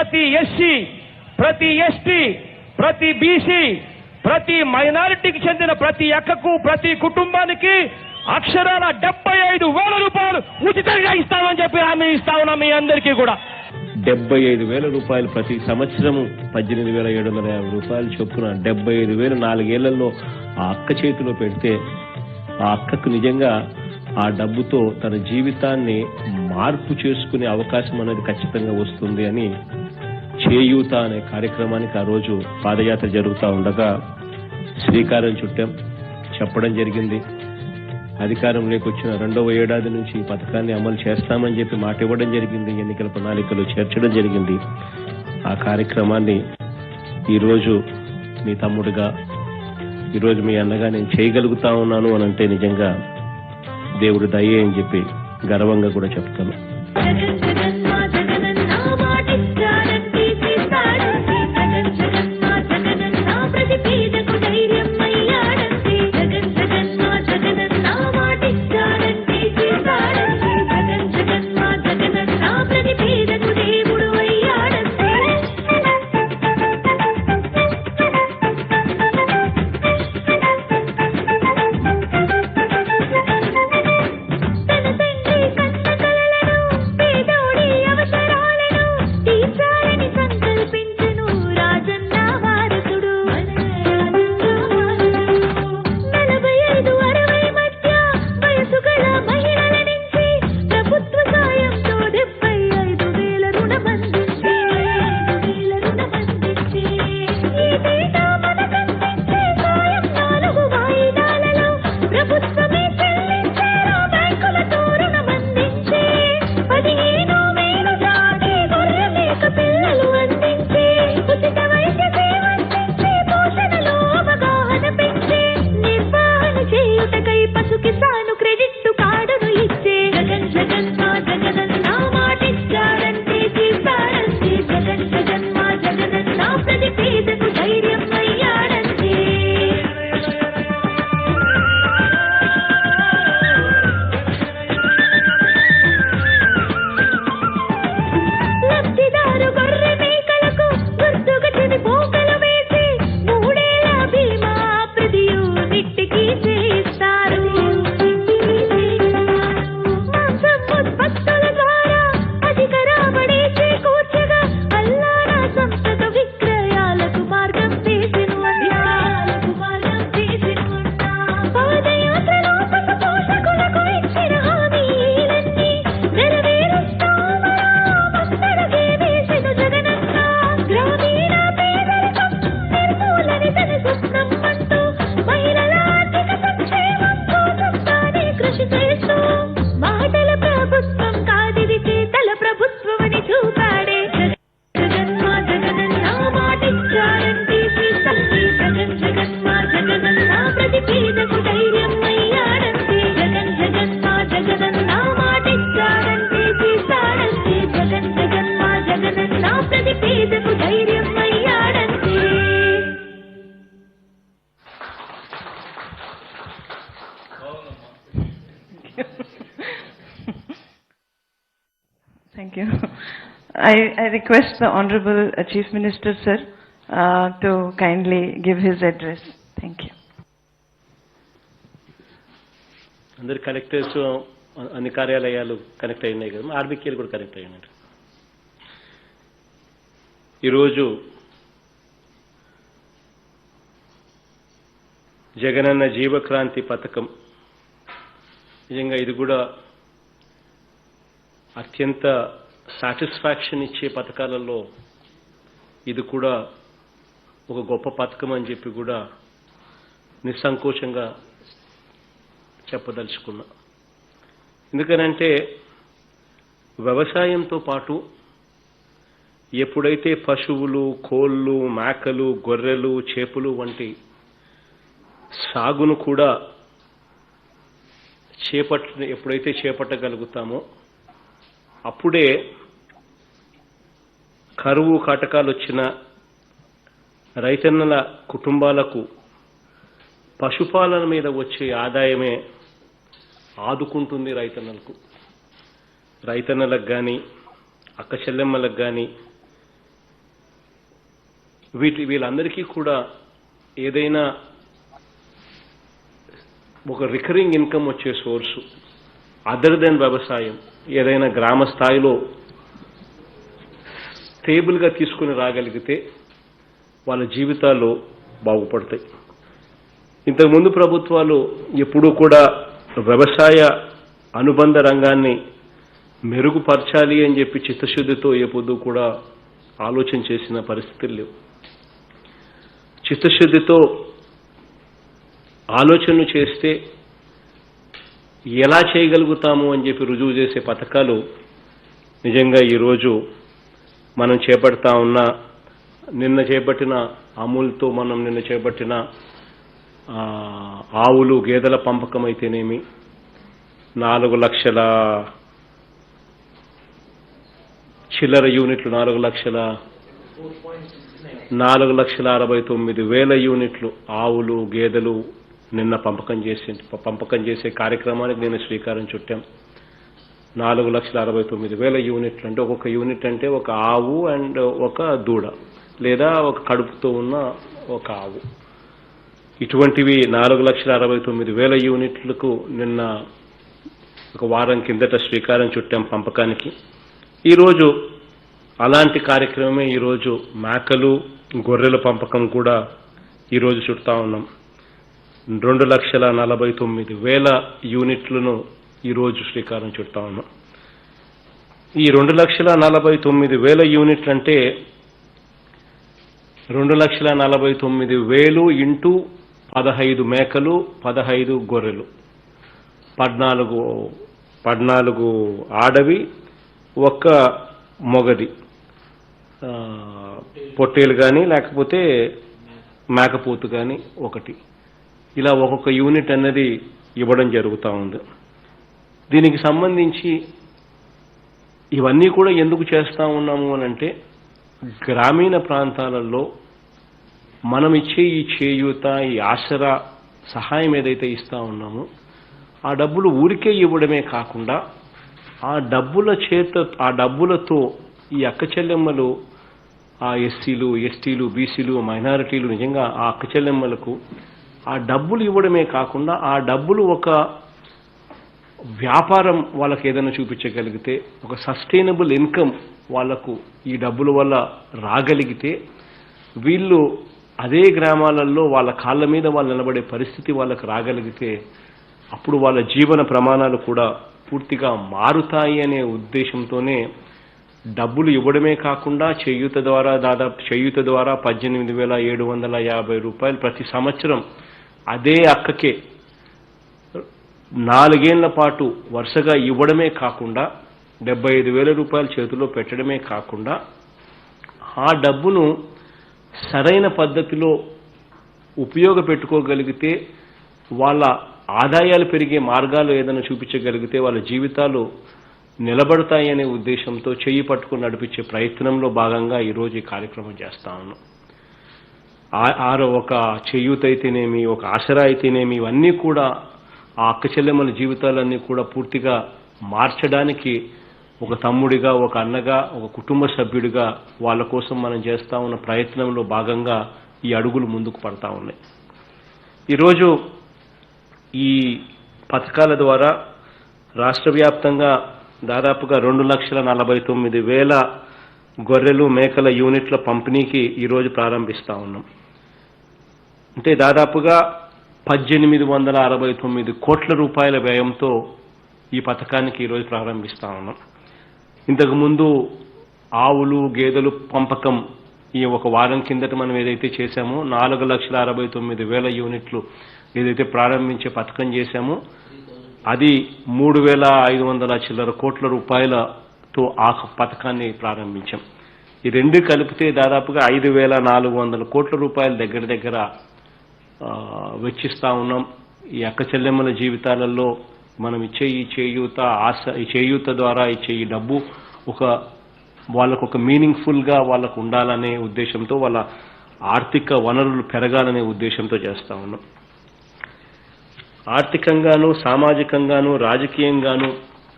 ప్రతి ఎస్సీ, ప్రతి ఎస్టీ, ప్రతి బీసీ, ప్రతి మైనారిటీకి చెందిన ప్రతి అక్కకు, ప్రతి కుటుంబానికి అక్షరాల 75,000 రూపాయలు ఉచితంగా ఇస్తామని చెప్పి హామీ ఇస్తా ఉన్నాం మీ అందరికీ కూడా. 75,000 రూపాయలు ప్రతి సంవత్సరము 18,750 రూపాయలు చొప్పున 75,000 4 ఆ అక్క చేతిలో పెడితే ఆ అక్కకు నిజంగా ఆ డబ్బుతో తన జీవితాన్ని మార్పు చేసుకునే అవకాశం అనేది ఖచ్చితంగా వస్తుంది అని చేయూత అనే కార్యక్రమానికి ఆ రోజు పాదయాత్ర జరుగుతూ ఉండగా శ్రీకారం చుట్టాం, చెప్పడం జరిగింది. అధికారంలోకి వచ్చిన 2వ ఏడాది నుంచి ఈ పథకాన్ని అమలు చేస్తామని చెప్పి మాట ఇవ్వడం జరిగింది. ఎన్నికల ప్రణాళికలో చేర్చడం జరిగింది. ఆ కార్యక్రమాన్ని ఈరోజు మీ తమ్ముడుగా, ఈరోజు మీ అన్నగా నేను చేయగలుగుతా ఉన్నాను అని అంటే నిజంగా దేవుడు దయే అని చెప్పి గర్వంగా కూడా చెప్తాను. Thank you. I request the Honorable Chief Minister, sir, to kindly give his address. Thank you. అందరు కలెక్టర్స్ అన్ని కార్యాలయాలు కనెక్ట్ అయినాయి కదా, ఆర్బీకేలు కూడా కనెక్ట్ అయినాయి. ఈరోజు జగనన్న జీవక్రాంతి పథకం నిజంగా ఇది కూడా అత్యంత సాటిస్ఫాక్షన్ ఇచ్చే పథకాలలో ఇది కూడా ఒక గొప్ప పథకం అని చెప్పి కూడా నిస్సంకోచంగా చెప్పదలుచుకున్నా. ఎందుకనంటే వ్యవసాయంతో పాటు ఎప్పుడైతే పశువులు, కోళ్ళు, మేకలు, గొర్రెలు, చేపలు వంటి సాగును కూడా ఎప్పుడైతే చేపట్టగలుగుతామో అప్పుడే కరువు కాటకాలు వచ్చిన రైతన్నల కుటుంబాలకు పశుపాలన మీద వచ్చే ఆదాయమే ఆదుకుంటుంది. రైతన్నలకు కానీ అక్క చెల్లెమ్మలకు కానీ వీళ్ళందరికీ కూడా ఏదైనా ఒక రికరింగ్ ఇన్కమ్ వచ్చే సోర్సు అదర్ దెన్ వ్యవసాయం ఏదైనా గ్రామ స్థాయిలో స్టేబుల్గా తీసుకుని రాగలిగితే వాళ్ళ జీవితాలు బాగుపడతాయి. ఇంతకుముందు ప్రభుత్వాలు ఎప్పుడూ కూడా వ్యవసాయ అనుబంధ రంగాన్ని మెరుగుపరచాలి అని చెప్పి చిత్తశుద్ధితో ఎప్పుడూ కూడా ఆలోచన చేసిన పరిస్థితులు లేవు. చిత్తశుద్ధితో ఆలోచనలు చేస్తే ఎలా చేయగలుగుతాము అని చెప్పి రుజువు చేసే పథకాలు నిజంగా ఈరోజు మనం చేపడతా ఉన్న నిన్న చేపట్టిన అమూల్తో మనం నిన్న చేపట్టిన ఆవులు గేదెల పంపకం అయితేనేమి 4 లక్షల చిల్లర యూనిట్లు 4,69,000 యూనిట్లు ఆవులు గేదెలు నిన్న పంపకం చేసే కార్యక్రమానికి నేను శ్రీకారం చుట్టాం. 4,69,000 యూనిట్లు అంటే ఒక్కొక్క యూనిట్ అంటే ఒక ఆవు అండ్ ఒక దూడ లేదా ఒక కడుపుతో ఉన్న ఒక ఆవు. ఇటువంటివి 4,69,000 యూనిట్లకు నిన్న ఒక వారం కిందట శ్రీకారం చుట్టాం పంపకానికి. ఈరోజు అలాంటి కార్యక్రమమే ఈరోజు మేకలు గొర్రెల పంపకం కూడా ఈరోజు చుడతా ఉన్నాం. 2,49,000 యూనిట్లను ఈరోజు శ్రీకారం చుడతా ఉన్నాం. ఈ 2,49,000 యూనిట్లు అంటే 2,49,000 ఇంటూ 15 మేకలు 15 గొర్రెలు 14 ఆడవి ఒక్క మొగది పొట్టేలు కానీ లేకపోతే మేకపోతు కానీ ఒకటి, ఇలా ఒక్కొక్క యూనిట్ అన్నది ఇవ్వడం జరుగుతూ ఉంది. దీనికి సంబంధించి ఇవన్నీ కూడా ఎందుకు చేస్తూ ఉన్నాము అనంటే గ్రామీణ ప్రాంతాలలో మనం ఇచ్చే ఈ చేయూత ఈ ఆసరా సహాయం ఏదైతే ఇస్తా ఉన్నామో ఆ డబ్బులు ఊరికే ఇవ్వడమే కాకుండా ఆ డబ్బులతో ఈ అక్క చెల్లెమ్మలు ఆ ఎస్సీలు ఎస్టీలు బీసీలు మైనారిటీలు నిజంగా ఆ అక్క చెల్లెమ్మలకు ఆ డబ్బులు ఇవ్వడమే కాకుండా ఆ డబ్బులు ఒక వ్యాపారం వాళ్ళకి ఏదైనా చూపించగలిగితే ఒక సస్టైనబుల్ ఇన్కమ్ వాళ్లకు ఈ డబ్బుల వల్ల రాగలిగితే వీళ్ళు అదే గ్రామాలలో వాళ్ళ కాళ్ళ మీద వాళ్ళు నిలబడే పరిస్థితి వాళ్ళకు రాగలిగితే అప్పుడు వాళ్ళ జీవన ప్రమాణాలు కూడా పూర్తిగా మారుతాయి అనే ఉద్దేశంతోనే డబ్బులు ఇవ్వడమే కాకుండా చేయూత ద్వారా 18,750 రూపాయలు ప్రతి సంవత్సరం అదే అక్కకే 4 ఏళ్ల పాటు వరుసగా ఇవ్వడమే కాకుండా 75,000 రూపాయలు చేతిలో పెట్టడమే కాకుండా ఆ డబ్బును సరైన పద్ధతిలో ఉపయోగపెట్టుకోగలిగితే వాళ్ళ ఆదాయాలు పెరిగే మార్గాలు ఏదైనా చూపించగలిగితే వాళ్ళ జీవితాలు నిలబడతాయి అనే ఉద్దేశంతో చెయ్యి పట్టుకుని నడిపించే ప్రయత్నంలో భాగంగా ఈరోజు ఈ కార్యక్రమం చేస్తా ఉన్నాం. ఒక చేయూత అయితేనేమి ఒక ఆసరా అయితేనేమి ఇవన్నీ కూడా ఆ అక్క చెల్లెమ్మల జీవితాలన్నీ కూడా పూర్తిగా మార్చడానికి ఒక తమ్ముడిగా ఒక అన్నగా ఒక కుటుంబ సభ్యుడిగా వాళ్ళ కోసం మనం చేస్తా ఉన్న ప్రయత్నంలో భాగంగా ఈ అడుగులు ముందుకు పడతా ఉన్నాయి. ఈరోజు ఈ పథకాల ద్వారా రాష్ట్ర వ్యాప్తంగా దాదాపుగా 2,49,000 గొర్రెలు మేకల యూనిట్ల పంపిణీకి ఈరోజు ప్రారంభిస్తా ఉన్నాం. అంటే దాదాపుగా 1,869 కోట్ల రూపాయల వ్యయంతో ఈ పథకానికి ఈరోజు ప్రారంభిస్తా ఉన్నాం. ఇంతకుముందు ఆవులు గేదెలు పంపకం ఈ ఒక వారం కిందట మనం ఏదైతే చేశామో 4,69,000 యూనిట్లు ఏదైతే ప్రారంభించే పథకం చేశామో అది 3,500 చిల్లర కోట్ల రూపాయలతో ఆ పథకాన్ని ప్రారంభించాం. ఈ రెండు కలిపితే దాదాపుగా 5,400 కోట్ల రూపాయల దగ్గర వెచ్చిస్తా ఉన్నాం. ఈ అక్క చెల్లెమ్మల జీవితాలలో మనం ఇచ్చే ఈ చేయూత ద్వారా ఇచ్చే ఈ డబ్బు వాళ్ళకు ఒక మీనింగ్ఫుల్గా వాళ్ళకు ఉండాలనే ఉద్దేశంతో వాళ్ళ ఆర్థిక వనరులు పెరగాలనే ఉద్దేశంతో చేస్తా ఉన్నాం. ఆర్థికంగాను సామాజికంగాను రాజకీయంగాను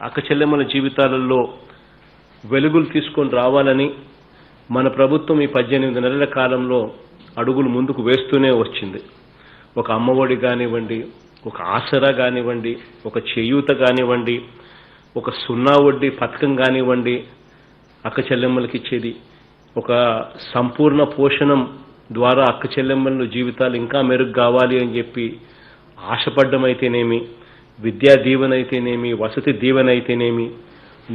అక్క చెల్లెమ్మల జీవితాలలో వెలుగులు తీసుకొని రావాలని మన ప్రభుత్వం ఈ 18 నెలల కాలంలో అడుగులు ముందుకు వేస్తూనే వచ్చింది. ఒక అమ్మఒడి కానివ్వండి, ఒక ఆసరా కానివ్వండి, ఒక చేయూత కానివ్వండి, ఒక 0 వడ్డీ పథకం కానివ్వండి, అక్క చెల్లెమ్మలకి ఇచ్చేది, ఒక సంపూర్ణ పోషణం ద్వారా అక్క చెల్లెమ్మల జీవితాలు ఇంకా మెరుగు కావాలి అని చెప్పి ఆశపడ్డమైతేనేమి, విద్యా దీవెన అయితేనేమి, వసతి దీవెన అయితేనేమి,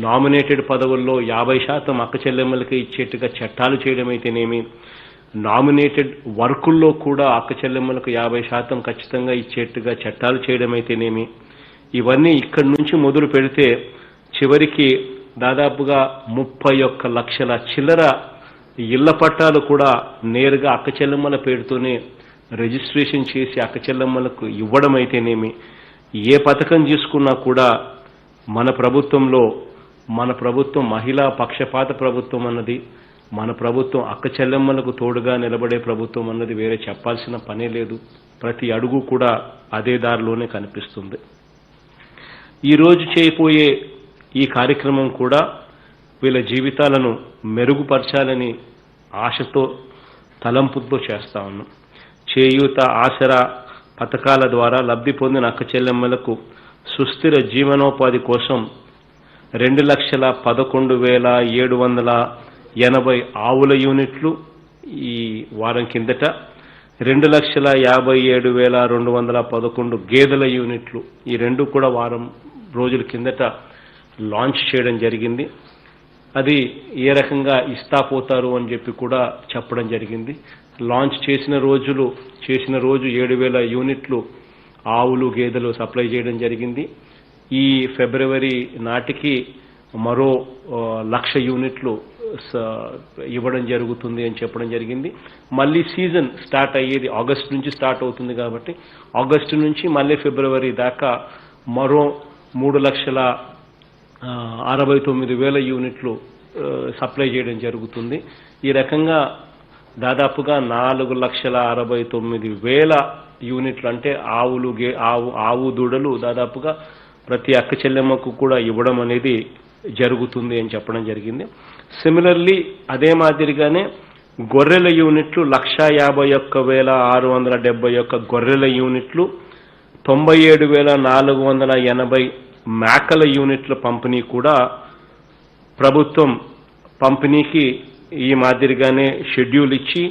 నామినేటెడ్ పదవుల్లో 50% అక్క చెల్లెమ్మలకి ఇచ్చేట్టుగా చట్టాలు చేయడం అయితేనేమి, నామినేటెడ్ వర్కుల్లో కూడా అక్క చెల్లెమ్మలకు 50% ఖచ్చితంగా ఇచ్చేట్టుగా చట్టాలు చేయడం అయితేనేమి, ఇవన్నీ ఇక్కడి నుంచి మొదలు పెడితే చివరికి దాదాపుగా 31 లక్షల చిల్లర ఇళ్ల పట్టాలు కూడా నేరుగా అక్క చెల్లెమ్మల పేరుతోనే రిజిస్ట్రేషన్ చేసి అక్క చెల్లెమ్మలకు ఇవ్వడం అయితేనేమి, ఏ పథకం తీసుకున్నా కూడా మన ప్రభుత్వం మహిళా పక్షపాత ప్రభుత్వం అన్నది, మన ప్రభుత్వం అక్క చెల్లెమ్మలకు తోడుగా నిలబడే ప్రభుత్వం అన్నది వేరే చెప్పాల్సిన పనే లేదు. ప్రతి అడుగు కూడా అదే దారిలోనే కనిపిస్తుంది. ఈరోజు చేయబోయే ఈ కార్యక్రమం కూడా వీళ్ళ జీవితాలను మెరుగుపరచాలని ఆశతో తలంపుతో చేస్తా ఉన్నాం. చేయూత, ఆసరా పథకాల ద్వారా లబ్ధి పొందిన అక్క చెల్లెమ్మలకు సుస్థిర జీవనోపాధి కోసం 2,11,780 ఆవుల యూనిట్లు ఈ వారం కిందట, 2,57,211 గేదెల యూనిట్లు ఈ రెండు కూడా వారం రోజుల కిందట లాంచ్ చేయడం జరిగింది. అది ఏ రకంగా ఇస్తా పోతారు అని చెప్పి కూడా చెప్పడం జరిగింది. లాంచ్ చేసిన రోజు 7,000 యూనిట్లు ఆవులు, గేదెలు సప్లై చేయడం జరిగింది. ఈ ఫిబ్రవరి నాటికి మరో 1,00,000 యూనిట్లు ఇవ్వడం జరుగుతుంది అని చెప్పడం జరిగింది. మళ్ళీ సీజన్ స్టార్ట్ అయ్యేది ఆగస్టు నుంచి స్టార్ట్ అవుతుంది కాబట్టి ఆగస్టు నుంచి మళ్ళీ ఫిబ్రవరి దాకా మరో 3,69,000 యూనిట్లు సప్లై చేయడం జరుగుతుంది. ఈ రకంగా దాదాపుగా 4,69,000 యూనిట్లు అంటే ఆవు దూడలు దాదాపుగా ప్రతి అక్క చెల్లెమ్మకు కూడా ఇవ్వడం అనేది జరుగుతుంది అని చెప్పడం జరిగింది. సిమిలర్లీ అదే మాదిరిగానే గొర్రెల యూనిట్లు 1,51,671 గొర్రెల యూనిట్లు, 97,480 మేకల యూనిట్ల పంపిణీ కూడా ప్రభుత్వం పంపిణీకి ఈ మాదిరిగానే షెడ్యూల్ ఇచ్చి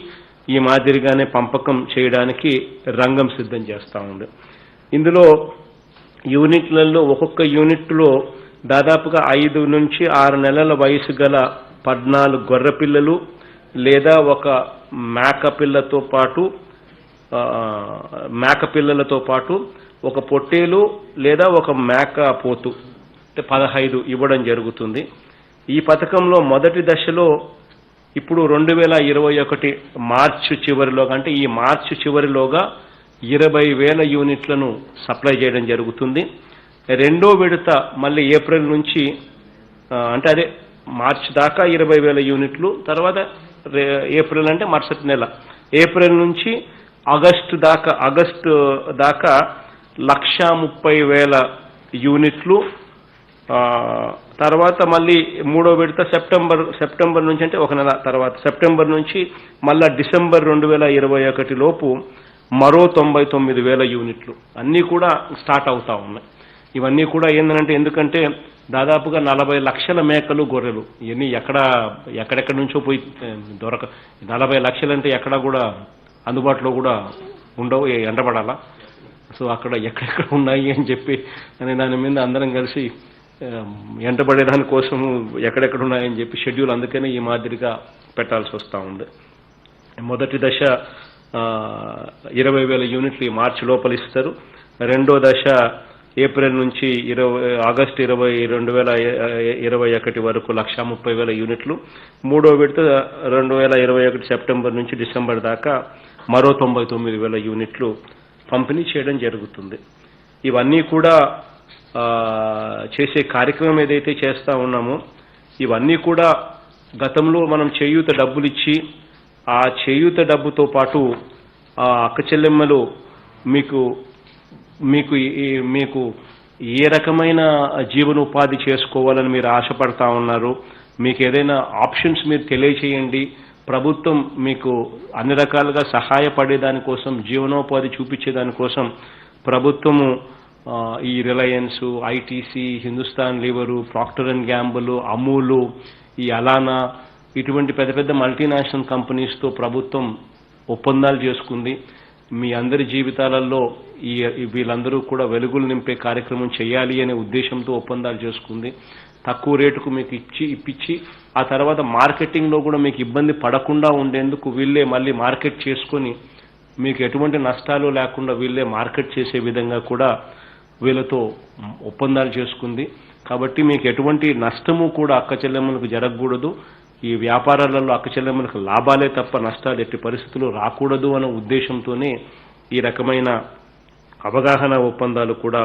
ఈ మాదిరిగానే పంపకం చేయడానికి రంగం సిద్ధం చేస్తూ ఉంది. ఇందులో యూనిట్లలో ఒక్కొక్క యూనిట్లో దాదాపుగా 5 నుంచి 6 నెలల వయసు గల 14 గొర్రె పిల్లలు లేదా ఒక మేక పిల్లలతో పాటు ఒక పొట్టేలు లేదా ఒక మేక పోతు 15 ఇవ్వడం జరుగుతుంది. ఈ పథకంలో మొదటి దశలో ఇప్పుడు 2021 మార్చి చివరిలోగా అంటే ఈ మార్చి చివరిలోగా 20,000 యూనిట్లను సప్లై చేయడం జరుగుతుంది. రెండో విడత మళ్ళీ ఏప్రిల్ నుంచి అంటే అదే మార్చి దాకా 20,000 యూనిట్లు, తర్వాత ఏప్రిల్ అంటే మరుసటి నెల ఏప్రిల్ నుంచి ఆగస్టు దాకా 1,30,000 యూనిట్లు, తర్వాత మళ్ళీ మూడో విడత సెప్టెంబర్ నుంచి అంటే ఒక నెల తర్వాత సెప్టెంబర్ నుంచి మళ్ళా డిసెంబర్ 2021 లోపు మరో 99,000 యూనిట్లు అన్నీ కూడా స్టార్ట్ అవుతా ఉన్నాయి. ఇవన్నీ కూడా ఏంటంటే ఎందుకంటే దాదాపుగా 40 లక్షల మేకలు, గొర్రెలు ఇవన్నీ ఎక్కడెక్కడి నుంచో పోయి 40 లక్షలంటే ఎక్కడా కూడా అందుబాటులో కూడా ఉండవు, ఎండబడాలా. సో అక్కడ ఎక్కడెక్కడ ఉన్నాయి అని చెప్పి దాని మీద అందరం కలిసి ఎంటబడేదాని కోసం ఎక్కడెక్కడ ఉన్నాయని చెప్పి షెడ్యూల్ అందుకనే ఈ మాదిరిగా పెట్టాల్సి వస్తూ ఉంది. మొదటి దశ 20,000 యూనిట్లు ఈ మార్చి లోపల ఇస్తారు. రెండో దశ ఏప్రిల్ నుంచి ఆగస్టు 2021 వరకు 1,30,000 యూనిట్లు, మూడో విడత 2021 సెప్టెంబర్ నుంచి డిసెంబర్ దాకా మరో 99,000 యూనిట్లు పంపిణీ చేయడం జరుగుతుంది. ఇవన్నీ కూడా చేసే కార్యక్రమం ఏదైతే చేస్తా ఉన్నామో ఇవన్నీ కూడా గతంలో మనం చేయూత డబ్బులు ఇచ్చి ఆ చేయూత డబ్బుతో పాటు ఆ అక్క చెల్లెమ్మలు మీకు ఏ రకమైన జీవనోపాధి చేసుకోవాలని మీరు ఆశపడతా ఉన్నారు, మీకు ఏదైనా ఆప్షన్స్ మీరు తెలియచేయండి. ప్రభుత్వం మీకు అన్ని రకాలుగా సహాయపడేదానికోసం, జీవనోపాధి చూపించేదానికోసం ప్రభుత్వము ఈ Reliance, ITC, Hindustan Lever, Procter and Gamble, Amul, ఈ అలానా ఇటువంటి పెద్ద పెద్ద మల్టీనేషనల్ కంపెనీస్తో ప్రభుత్వం ఒప్పందాలు చేసుకుంది. మీ అందరి జీవితాలలో వీళ్ళందరూ కూడా వెలుగులు నింపే కార్యక్రమం చేయాలి అనే ఉద్దేశంతో ఒప్పందాలు చేసుకుంది. తక్కువ రేటుకు మీకు ఇప్పించి ఆ తర్వాత మార్కెటింగ్లో కూడా మీకు ఇబ్బంది పడకుండా ఉండేందుకు వీళ్ళే మళ్ళీ మార్కెట్ చేసుకొని మీకు ఎటువంటి నష్టాలు లేకుండా వీళ్ళే మార్కెట్ చేసే విధంగా కూడా వీళ్ళతో ఒప్పందాలు చేసుకుంది. కాబట్టి మీకు ఎటువంటి నష్టము కూడా అక్క చెల్లెమ్మలకు జరగకూడదు. ఈ వ్యాపారాలలో అక్క చెల్లెమ్మలకు లాభాలే తప్ప నష్టాలు ఎట్టి పరిస్థితుల్లో రాకూడదు అనే ఉద్దేశంతోనే ఈ రకమైన అవగాహన ఒప్పందాలు కూడా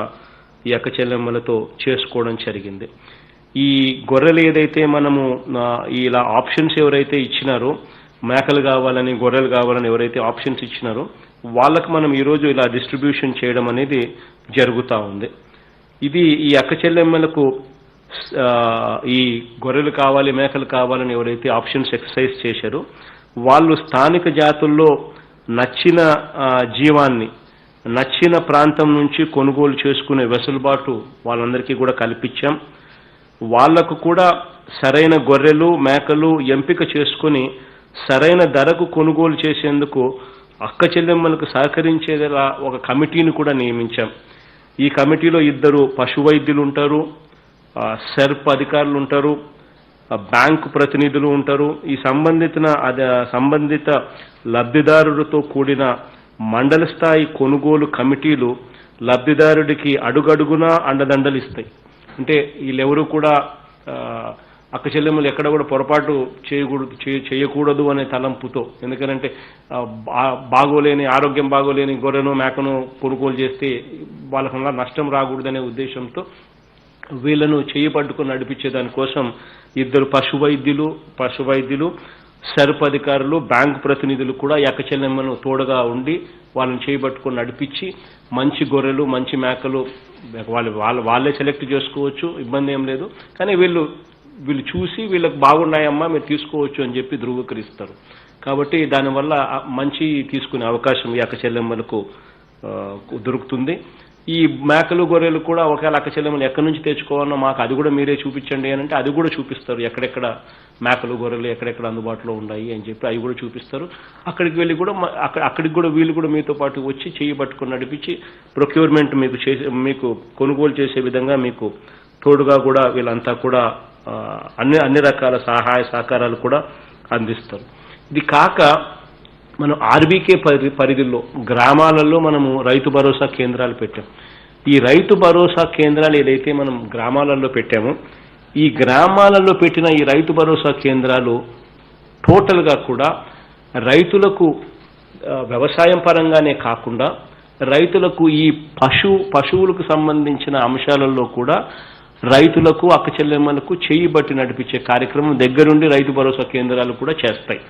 ఈ అక్క చెల్లెమ్మలతో చేసుకోవడం జరిగింది. ఈ గొర్రెలు ఏదైతే మనము ఇలా ఆప్షన్స్ ఎవరైతే ఇచ్చినారో, మేకలు కావాలని, గొర్రెలు కావాలని ఎవరైతే ఆప్షన్స్ ఇచ్చినారో వాళ్ళకు మనం ఈరోజు ఇలా డిస్ట్రిబ్యూషన్ చేయడం అనేది జరుగుతూ ఉంది. ఇది ఈ అక్క చెల్లెమ్మలకు ఈ గొర్రెలు కావాలి, మేకలు కావాలని ఎవరైతే ఆప్షన్స్ ఎక్సర్సైజ్ చేశారో వాళ్ళు స్థానిక జాతుల్లో నచ్చిన జీవాన్ని నచ్చిన ప్రాంతం నుంచి కొనుగోలు చేసుకునే వెసులుబాటు వాళ్ళందరికీ కూడా కల్పించాం. వాళ్లకు కూడా సరైన గొర్రెలు, మేకలు ఎంపిక చేసుకుని సరైన ధరకు కొనుగోలు చేసేందుకు అక్క చెల్లెమ్మలకు సహకరించేలా ఒక కమిటీని కూడా నియమించాం. ఈ కమిటీలో 2 పశు వైద్యులు ఉంటారు, సెర్ప్ అధికారులు ఉంటారు, బ్యాంకు ప్రతినిధులు ఉంటారు. ఈ సంబంధిత లబ్ధిదారులతో కూడిన మండల స్థాయి కొనుగోలు కమిటీలు లబ్ధిదారుడికి అడుగడుగునా అండదండలు ఇస్తాయి. అంటే వీళ్ళెవరూ కూడా అక్క చెల్లెమ్మలు ఎక్కడ కూడా పొరపాటు చేయకూడదు అనే తలంపుతో, ఎందుకంటే ఆరోగ్యం బాగోలేని గొర్రెను, మేకను కొనుగోలు చేస్తే వాళ్ళకన్నా నష్టం రాకూడదనే ఉద్దేశంతో వీళ్ళను చేయి పట్టుకుని నడిపించేదానికోసం 2 పశు వైద్యులు, సెర్ప్ అధికారులు, బ్యాంకు ప్రతినిధులు కూడా ఈ అక్క చెల్లెమ్మను తోడుగా ఉండి వాళ్ళని చేయి పట్టుకుని నడిపించి మంచి గొర్రెలు, మంచి మేకలు వాళ్ళే సెలెక్ట్ చేసుకోవచ్చు, ఇబ్బంది ఏం లేదు. కానీ వీళ్ళు చూసి వీళ్ళకి బాగున్నాయమ్మా మీరు తీసుకోవచ్చు అని చెప్పి ధృవీకరిస్తారు. కాబట్టి దానివల్ల మంచి తీసుకునే అవకాశం ఈ అక్క చెల్లెమ్మలకు దొరుకుతుంది. ఈ మేకలు, గొర్రెలు కూడా ఒకవేళ అక్క చెల్లెమ్మలు ఎక్కడి నుంచి తెచ్చుకోవాలన్నా మాకు అది కూడా మీరే చూపించండి అని అంటే అది కూడా చూపిస్తారు. ఎక్కడెక్కడ మేకలు, గొర్రెలు ఎక్కడెక్కడ అందుబాటులో ఉన్నాయి అని చెప్పి అవి కూడా చూపిస్తారు. అక్కడికి వెళ్ళి కూడా అక్కడికి కూడా వీళ్ళు కూడా మీతో పాటు వచ్చి చేయి పట్టుకుని నడిపించి ప్రొక్యూర్మెంట్ మీకు కొనుగోలు చేసే విధంగా మీకు తోడుగా కూడా వీళ్ళంతా కూడా అన్ని రకాల సహాయ సహకారాలు కూడా అందిస్తారు. ఇది కాక మనం ఆర్బీకే పరిధిలో గ్రామాలలో మనము రైతు భరోసా కేంద్రాలు పెట్టాం. ఈ రైతు భరోసా కేంద్రాలు ఏదైతే మనం గ్రామాలలో పెట్టామో ఈ గ్రామాలలో పెట్టిన ఈ రైతు భరోసా కేంద్రాలు టోటల్గా కూడా రైతులకు వ్యవసాయం పరంగానే కాకుండా రైతులకు ఈ పశువులకు సంబంధించిన అంశాలలో కూడా రైతులకు, అక్క చెల్లెమ్మలకు చేయి బట్టి నడిపించే కార్యక్రమం దగ్గరుండి రైతు భరోసా కేంద్రాలు కూడా చేస్తాయి.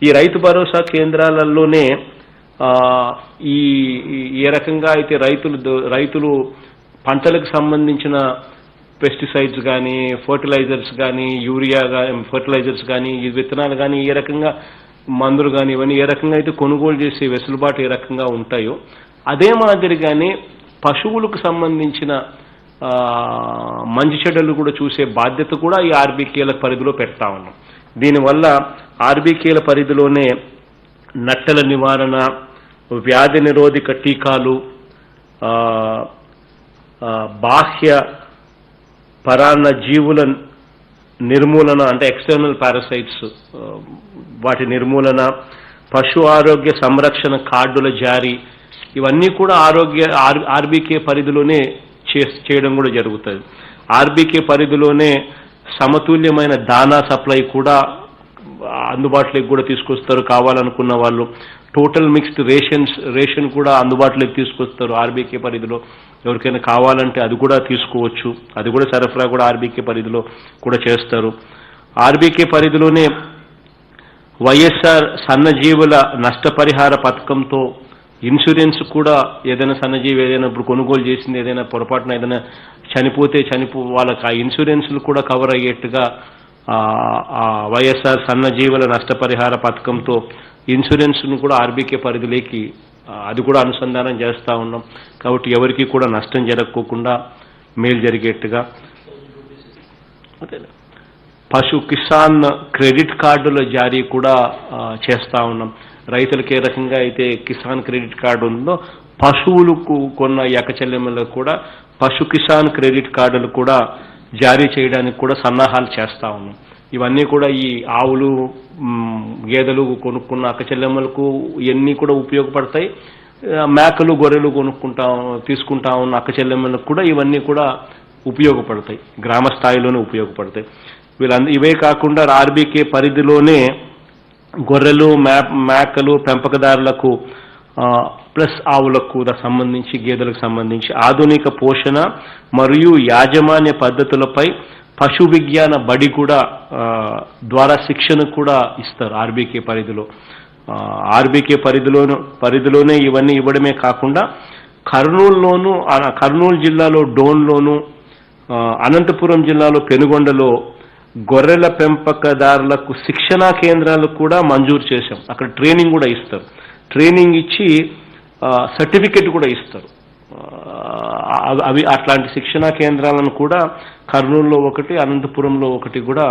ఈ రైతు భరోసా కేంద్రాలలోనే ఏ రకంగా అయితే రైతులు పంటలకు సంబంధించిన పెస్టిసైడ్స్ కానీ, ఫర్టిలైజర్స్ కానీ, యూరియా ఫర్టిలైజర్స్ కానీ, ఈ విత్తనాలు కానీ, ఏ రకంగా మందులు కానీ ఇవన్నీ ఏ రకంగా అయితే కొనుగోలు చేసే వెసులుబాటు ఏ రకంగా ఉంటాయో అదే మాదిరిగానే పశువులకు సంబంధించిన మంచి చెడ్డలు కూడా చూసే బాధ్యత కూడా ఈ ఆర్బీకేల పరిధిలో పెడతా ఉన్నాం. దీనివల్ల ఆర్బీకేల పరిధిలోనే నట్టల నివారణ, వ్యాధి నిరోధక టీకాలు, బాహ్య పరాన్న జీవుల నిర్మూలన అంటే ఎక్స్టర్నల్ పారాసైట్స్ వాటి నిర్మూలన, పశు ఆరోగ్య సంరక్షణ కార్డుల జారీ ఇవన్నీ కూడా ఆర్బీకే పరిధిలోనే చేయడం కూడా జరుగుతుంది. ఆర్బీకే పరిధిలోనే సమతుల్యమైన దానా సప్లై కూడా అందుబాటులోకి కూడా తీసుకొస్తారు. కావాలనుకున్న వాళ్ళు టోటల్ మిక్స్డ్ రేషన్ కూడా అందుబాటులోకి తీసుకొస్తారు. ఆర్బీకే పరిధిలో ఎవరికైనా కావాలంటే అది కూడా తీసుకోవచ్చు. అది కూడా సరఫరా కూడా ఆర్బీకే పరిధిలో కూడా చేస్తారు. ఆర్బీకే పరిధిలోనే వైఎస్ఆర్ సన్నజీవుల నష్టపరిహార పథకంతో ఇన్సూరెన్స్ కూడా ఏదైనా సన్నజీవి ఏదైనా ఇప్పుడు కొనుగోలు చేసింది ఏదైనా పొరపాటున ఏదైనా చనిపోతే వాళ్ళకి ఆ ఇన్సూరెన్స్లు కూడా కవర్ అయ్యేట్టుగా వైఎస్ఆర్ సన్నజీవుల నష్టపరిహార పథకంతో ఇన్సూరెన్స్ను కూడా ఆర్బీకే పరిధిలోకి అది కూడా అనుసంధానం చేస్తూ ఉన్నాం. కాబట్టి ఎవరికి కూడా నష్టం జరగకోకుండా మేలు జరిగేట్టుగా పశు కిసాన్ క్రెడిట్ కార్డుల జారీ కూడా చేస్తూ ఉన్నాం. రైతులకు ఏ రకంగా అయితే కిసాన్ క్రెడిట్ కార్డు ఉందో పశువులకు కొన్న ఎకచెల్లెమ్మలకు కూడా పశు కిసాన్ క్రెడిట్ కార్డులు కూడా జారీ చేయడానికి కూడా సన్నాహాలు చేస్తూ ఉన్నాం. ఇవన్నీ కూడా ఈ ఆవులు గేదెలు కొనుక్కున్న అక్కచెల్లెమ్మలకు ఇవన్నీ కూడా ఉపయోగపడతాయి. మేకలు గొర్రెలు తీసుకుంటా ఉన్న అక్కచెల్లెమ్మలకు కూడా ఇవన్నీ కూడా ఉపయోగపడతాయి, గ్రామ స్థాయిలోనే ఉపయోగపడతాయి. ఇవే కాకుండా ఆర్బీకే పరిధిలోనే గొర్రెలు మేకలు పెంపకదారులకు ప్లస్ ఆవులకు సంబంధించి గేదెలకు సంబంధించి ఆధునిక పోషణ మరియు యాజమాన్య పద్ధతులపై పశు విజ్ఞాన బడి కూడా ద్వారా శిక్షణ కూడా ఇస్తారు ఆర్బీకే పరిధిలో. ఆర్బీకే పరిధిలోనే ఇవన్నీ ఇవ్వడమే కాకుండా కర్నూలు జిల్లాలో డోన్లోను, అనంతపురం జిల్లాలో పెనుగొండలో గొర్రెల పెంపకదారులకు శిక్షణా కేంద్రాలు కూడా మంజూరు చేశాం. అక్కడ ట్రైనింగ్ కూడా ఇస్తారు. ట్రైనింగ్ ఇచ్చి సర్టిఫికెట్ కూడా ఇస్తారు. అవి అట్లాంటి శిక్షణా కేంద్రాలను కూడా కర్నూలులో ఒకటి, అనంతపురంలో ఒకటి కూడా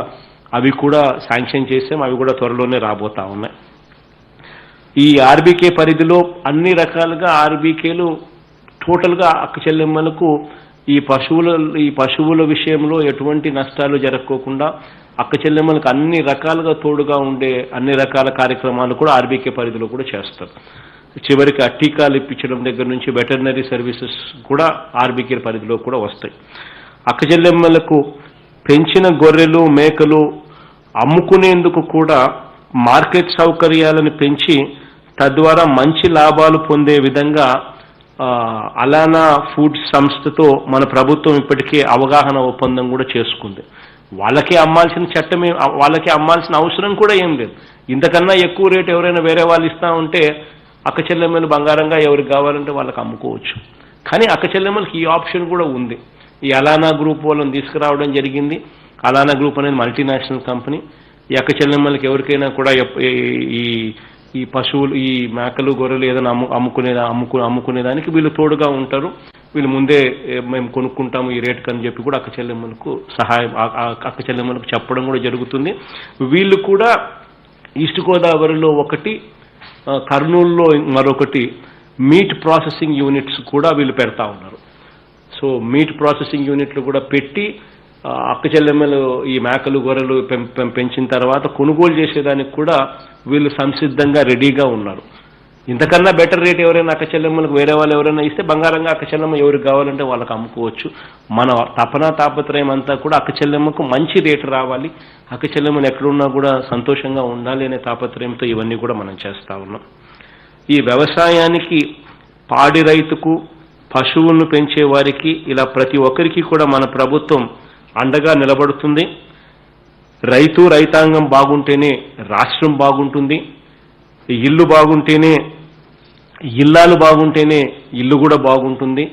అవి కూడా శాంక్షన్ చేసాం. అవి కూడా త్వరలోనే రాబోతా ఉన్నాయి. ఈ ఆర్బీకే పరిధిలో అన్ని రకాలుగా ఆర్బీకేలు టోటల్గా అక్కచెల్లెమ్మలకు ఈ పశువుల విషయంలో ఎటువంటి నష్టాలు జరగకోకుండా అక్కచెల్లెమ్మలకు అన్ని రకాలుగా తోడుగా ఉండే అన్ని రకాల కార్యక్రమాలు కూడా ఆర్బీకే పరిధిలో కూడా చేస్తారు. చివరికి టీకాలు ఇప్పించడం దగ్గర నుంచి వెటర్నరీ సర్వీసెస్ కూడా ఆర్బీకే పరిధిలో కూడా వస్తాయి. అక్కచెల్లెమ్మలకు పెంచిన గొర్రెలు మేకలు అమ్ముకునేందుకు కూడా మార్కెట్ సౌకర్యాలను పెంచి తద్వారా మంచి లాభాలు పొందే విధంగా అలానా ఫుడ్స్ సంస్థతో మన ప్రభుత్వం ఇప్పటికే అవగాహన ఒప్పందం కూడా చేసుకుంది. వాళ్ళకే అమ్మాల్సిన అవసరం కూడా ఏం లేదు. ఇంతకన్నా ఎక్కువ రేటు ఎవరైనా వేరే వాళ్ళు ఇస్తా ఉంటే అక్కచెల్లెమ్మలు బంగారంగా ఎవరికి కావాలంటే వాళ్ళకి అమ్ముకోవచ్చు. కానీ అక్కచెల్లెమ్మలకి ఈ ఆప్షన్ కూడా ఉంది. ఈ అలానా గ్రూప్ వాళ్ళని తీసుకురావడం జరిగింది. అలానా గ్రూప్ అనేది మల్టీనేషనల్ కంపెనీ. ఈ అక్కచెల్లెమ్మలకి ఎవరికైనా కూడా ఈ పశువులు ఈ మేకలు గొర్రెలు ఏదైనా అమ్ముకునేదానికి వీళ్ళు తోడుగా ఉంటారు. వీళ్ళు ముందే మేము కొనుక్కుంటాము ఈ రేటుకి అని చెప్పి కూడా అక్కచెల్లెమ్మలకు అక్కచెల్లెమ్మలకు చెప్పడం కూడా జరుగుతుంది. వీళ్ళు కూడా ఈస్ట్ గోదావరిలో ఒకటి, కర్నూలులో మరొకటి మీట్ ప్రాసెసింగ్ యూనిట్స్ కూడా వీళ్ళు పెడతా ఉన్నారు. సో మీట్ ప్రాసెసింగ్ యూనిట్లు కూడా పెట్టి అక్కచెల్లెమ్మలు ఈ మేకలు గొర్రెలు పెంచిన తర్వాత కొనుగోలు చేసేదానికి కూడా వీళ్ళు సంసిద్ధంగా రెడీగా ఉన్నారు. ఇంతకన్నా బెటర్ రేట్ ఎవరైనా అక్కచెల్లెమ్మలకు వేరే వాళ్ళు ఎవరైనా ఇస్తే బంగారంగా అక్కచెల్లెమ్మ ఎవరికి కావాలంటే వాళ్ళకి అమ్ముకోవచ్చు. మన తాపత్రయం అంతా కూడా అక్కచెల్లెమ్మకు మంచి రేటు రావాలి, అక్కచెల్లెమ్మలు ఎక్కడున్నా కూడా సంతోషంగా ఉండాలి అనే తాపత్రయంతో ఇవన్నీ కూడా మనం చేస్తా ఉన్నాం. ఈ వ్యవసాయానికి, పాడి రైతుకు, పశువులను పెంచే వారికి ఇలా ప్రతి ఒక్కరికి కూడా మన ప్రభుత్వం అండగా నిలబడుతుంది. రైతాంగం బాగుంటేనే రాష్ట్రం బాగుంటుంది. ఇల్లు బాగుంటేనే ఇల్లాలు బాగుంటేనే ఇల్లు కూడా బాగుంటుంది.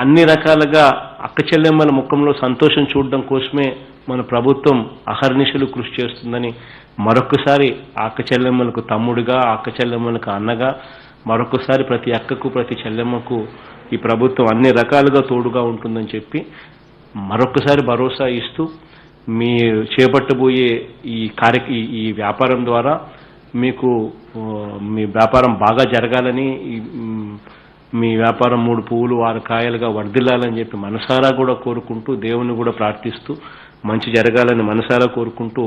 అన్ని రకాలుగా అక్కచెల్లెమ్మల ముఖంలో సంతోషం చూడడం కోసమే మన ప్రభుత్వం అహర్నిశలు కృషి చేస్తుందని మరొకసారి అక్కచెల్లెమ్మలకు తమ్ముడిగా, అక్కచెల్లెమ్మలకు అన్నగా మరొకసారి ప్రతి అక్కకు ప్రతి చెల్లెమ్మకు ఈ ప్రభుత్వం అన్ని రకాలుగా తోడుగా ఉంటుందని చెప్పి మరొకసారి భరోసా ఇస్తూ మీరు చేపట్టబోయే ఈ వ్యాపారం ద్వారా మీకు మీ వ్యాపారం బాగా జరగాలని, మీ వ్యాపారం 3 పువ్వులు 6 కాయలుగా వర్ధిల్లాలని చెప్పి మనసారా కూడా కోరుకుంటూ, దేవుని కూడా ప్రార్థిస్తూ మంచి జరగాలని మనసారా కోరుకుంటూ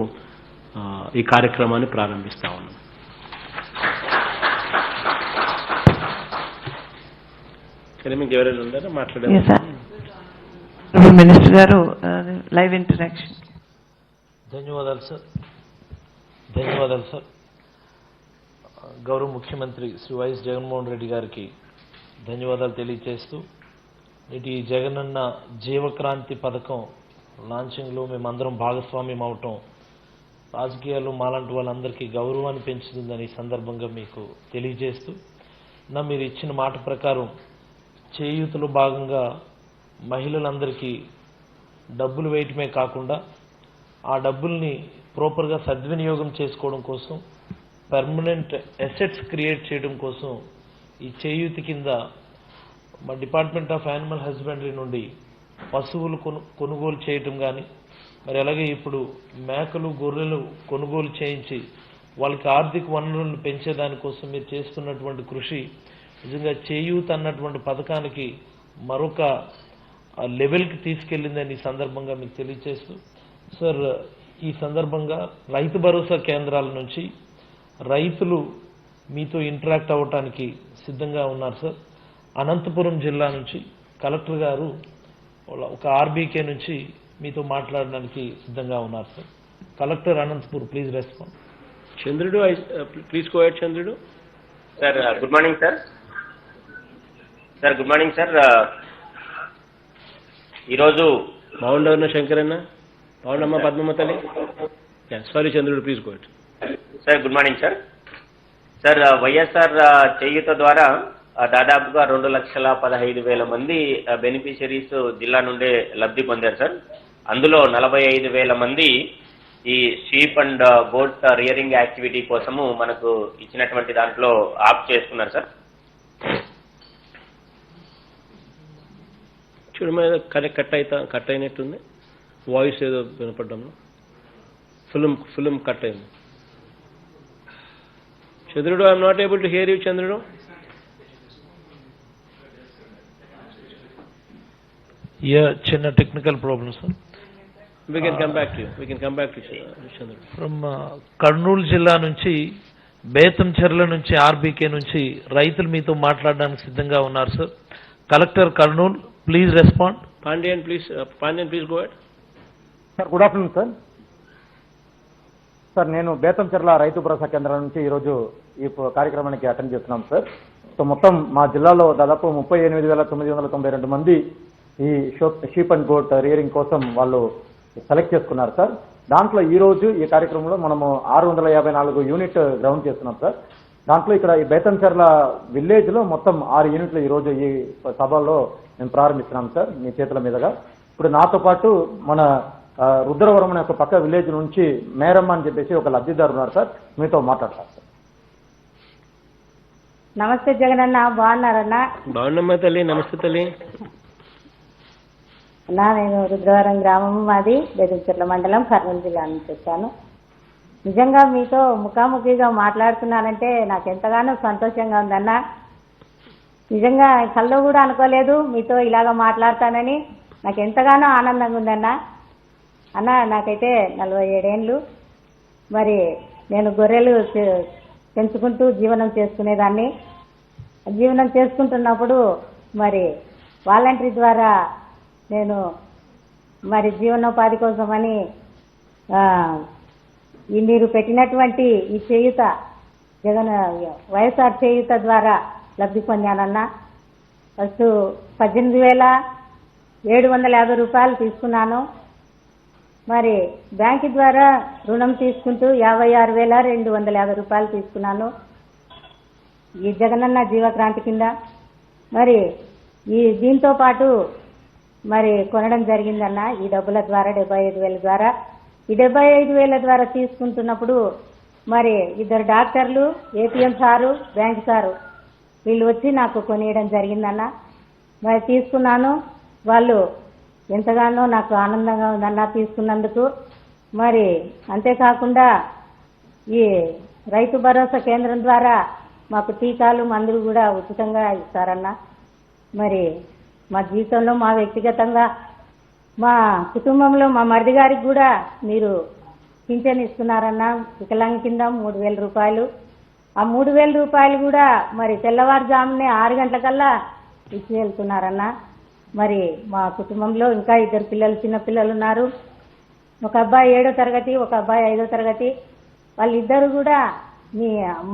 ఈ కార్యక్రమాన్ని ప్రారంభిస్తా ఉన్నాం. మీకు ఎవరైనా ఉన్నారా మాట్లాడారు? మినిస్టర్ గారు లైవ్ ఇంటరాక్షన్. ధన్యవాదాలు సార్. గౌరవ ముఖ్యమంత్రి శ్రీ వైఎస్ జగన్మోహన్ రెడ్డి గారికి ధన్యవాదాలు తెలియజేస్తూ, నేటి జగనన్న జీవక్రాంతి పథకం లాంచింగ్లో మేమందరం భాగస్వామ్యం అవటం రాజకీయాల్లో మాలాంటి వాళ్ళందరికీ గౌరవాన్ని పెంచుతుందని సందర్భంగా మీకు తెలియజేస్తూ, మీరు ఇచ్చిన మాట ప్రకారం చేయూతలో భాగంగా మహిళలందరికీ డబ్బులు వేయటమే కాకుండా ఆ డబ్బుల్ని ప్రాపర్గా సద్వినియోగం చేసుకోవడం కోసం, పర్మనెంట్ అసెట్స్ క్రియేట్ చేయడం కోసం ఈ చేయూతి కింద మా డిపార్ట్మెంట్ ఆఫ్ యానిమల్ హస్బెండరీ నుండి పశువులు కొనుగోలు చేయటం కానీ, మరి అలాగే ఇప్పుడు మేకలు గొర్రెలు కొనుగోలు చేయించి వాళ్ళకి ఆర్థిక వనరులను పెంచేదానికోసం మీరు చేస్తున్నటువంటి కృషి నిజంగా చేయూత అన్నటువంటి పథకానికి మరొక లెవెల్కి తీసుకెళ్లిందని ఈ సందర్భంగా మీకు తెలియజేస్తూ, సార్ ఈ సందర్భంగా రైతు భరోసా కేంద్రాల నుంచి రైతులు మీతో ఇంటరాక్ట్ అవ్వటానికి సిద్ధంగా ఉన్నారు సార్. అనంతపురం జిల్లా నుంచి కలెక్టర్ గారు ఒక ఆర్బీకే నుంచి మీతో మాట్లాడడానికి సిద్ధంగా ఉన్నారు sir. Collector Anantapur, please respond. చంద్రుడు, ప్లీజ్ గో హెడ్ చంద్రుడు. Sir good morning sir. Good morning sir. ఈరోజు బాగుండవన్న శంకరన్న, బాగుండమ్మా పద్మమ్మ తల్లి. సారీ చంద్రుడు, please go head. Sir good morning sir. YSR చేయూత ద్వారా దాదాపుగా 2,15,000 మంది బెనిఫిషరీస్ జిల్లా నుండే లబ్ధి పొందారు సార్. అందులో 45,000 మంది ఈ sheep and goat rearing activity కోసము మనకు ఇచ్చినటువంటి దాంట్లో ఆప్ట్ చేసుకున్నారు సార్. చూడమైన కట్ అయినట్టుంది, వాయిస్ ఏదో వినపడ్డాము, ఫిల్మ్ కట్ అయింది. Chandrudu, I'm not able to hear you Chandrudu. చిన్న technical problem sir. We can come back to Chandrudu. From Kurnool జిల్లా నుంచి బేతంచెర్ల నుంచి ఆర్బీకే నుంచి రైతులు మీతో మాట్లాడడానికి సిద్ధంగా ఉన్నారు sir. Collector Kurnool, please respond. Pandian please go head. Sir good afternoon sir. Sir నేను బేతంచెర్ల రైతు భరోసా కేంద్రం నుంచి ఈరోజు ఈ కార్యక్రమానికి అటెండ్ చేస్తున్నాం సార్. సో మొత్తం మా జిల్లాలో దాదాపు 38,992 మంది ఈ షీప్ అండ్ గోట్ రియరింగ్ కోసం వాళ్ళు సెలెక్ట్ చేసుకున్నారు సార్. దాంట్లో ఈ రోజు ఈ కార్యక్రమంలో మనము 654 యూనిట్ గ్రౌండ్ చేస్తున్నాం సార్. దాంట్లో ఇక్కడ ఈ బేతంచెర్ల విలేజ్ లో మొత్తం 6 యూనిట్లు ఈ రోజు ఈ సభలో మేము ప్రారంభిస్తున్నాం సార్ మీ చేతుల మీదుగా. ఇప్పుడు నాతో పాటు మన రుద్రవరం అనే ఒక పక్క విలేజ్ నుంచి మేరమ్మ అని చెప్పేసి ఒక లబ్ధిదారు ఉన్నారు సార్, మీతో మాట్లాడతారు సార్. నమస్తే జగనన్న, బాగున్నారన్నా? బాగున్నమ్మా తల్లి, నమస్తే తల్లి. అన్నా నేను రుద్రవరం గ్రామం, మాది బేతంచెర్ల మండలం, కర్నూలు జిల్లా నుంచి వచ్చాను. నిజంగా మీతో ముఖాముఖిగా మాట్లాడుతున్నానంటే నాకు ఎంతగానో సంతోషంగా ఉందన్నా. నిజంగా కల్లో కూడా అనుకోలేదు మీతో ఇలాగ మాట్లాడతానని. నాకు ఎంతగానో ఆనందంగా ఉందన్నా. అన్న నాకైతే 47 ఏళ్ళు. మరి నేను గొర్రెలు పెంచుకుంటూ జీవనం చేసుకునేదాన్ని. జీవనం చేసుకుంటున్నప్పుడు మరి వాలంటరీ ద్వారా నేను మరి జీవనోపాధి కోసమని మీరు పెట్టినటువంటి ఈ చేయూత వైఎస్ఆర్ చేయూత ద్వారా లబ్ధి పొందానన్నా. ఫస్ట్ 18,750 రూపాయలు తీసుకున్నాను. మరి బ్యాంకు ద్వారా రుణం తీసుకుంటూ 56,250 రూపాయలు తీసుకున్నాను ఈ జగనన్న జీవక్రాంతి కింద. మరి ఈ దీంతో పాటు మరి కొనడం జరిగిందన్న ఈ డబ్బుల ద్వారా 75,000 ద్వారా. ఈ 75,000 ద్వారా తీసుకుంటున్నప్పుడు మరి 2 డాక్టర్లు, ఏపీఎం సారు, బ్యాంక్ సారు వీళ్ళు వచ్చి నాకు కొనియడం జరిగిందన్న. మరి తీసుకున్నాను. వాళ్ళు ఎంతగానో నాకు ఆనందంగా ఉందన్న తీసుకున్నందుకు. మరి అంతేకాకుండా ఈ రైతు భరోసా కేంద్రం ద్వారా మాకు టీకాలు, మందులు కూడా ఉచితంగా ఇస్తారన్న. మరి మా జీవితంలో, మా వ్యక్తిగతంగా, మా కుటుంబంలో మా మరిది గారికి కూడా మీరు పింఛన్ ఇస్తున్నారన్న. వికలాంగ కింద 3,000 రూపాయలు. ఆ 3,000 రూపాయలు కూడా మరి తెల్లవారుజామునే 6 గంటలకల్లా ఇచ్చి వెళ్తున్నారన్న. మరి మా కుటుంబంలో ఇంకా 2 పిల్లలు, చిన్న పిల్లలు ఉన్నారు. ఒక అబ్బాయి 7వ తరగతి, ఒక అబ్బాయి 5వ తరగతి. వాళ్ళిద్దరు కూడా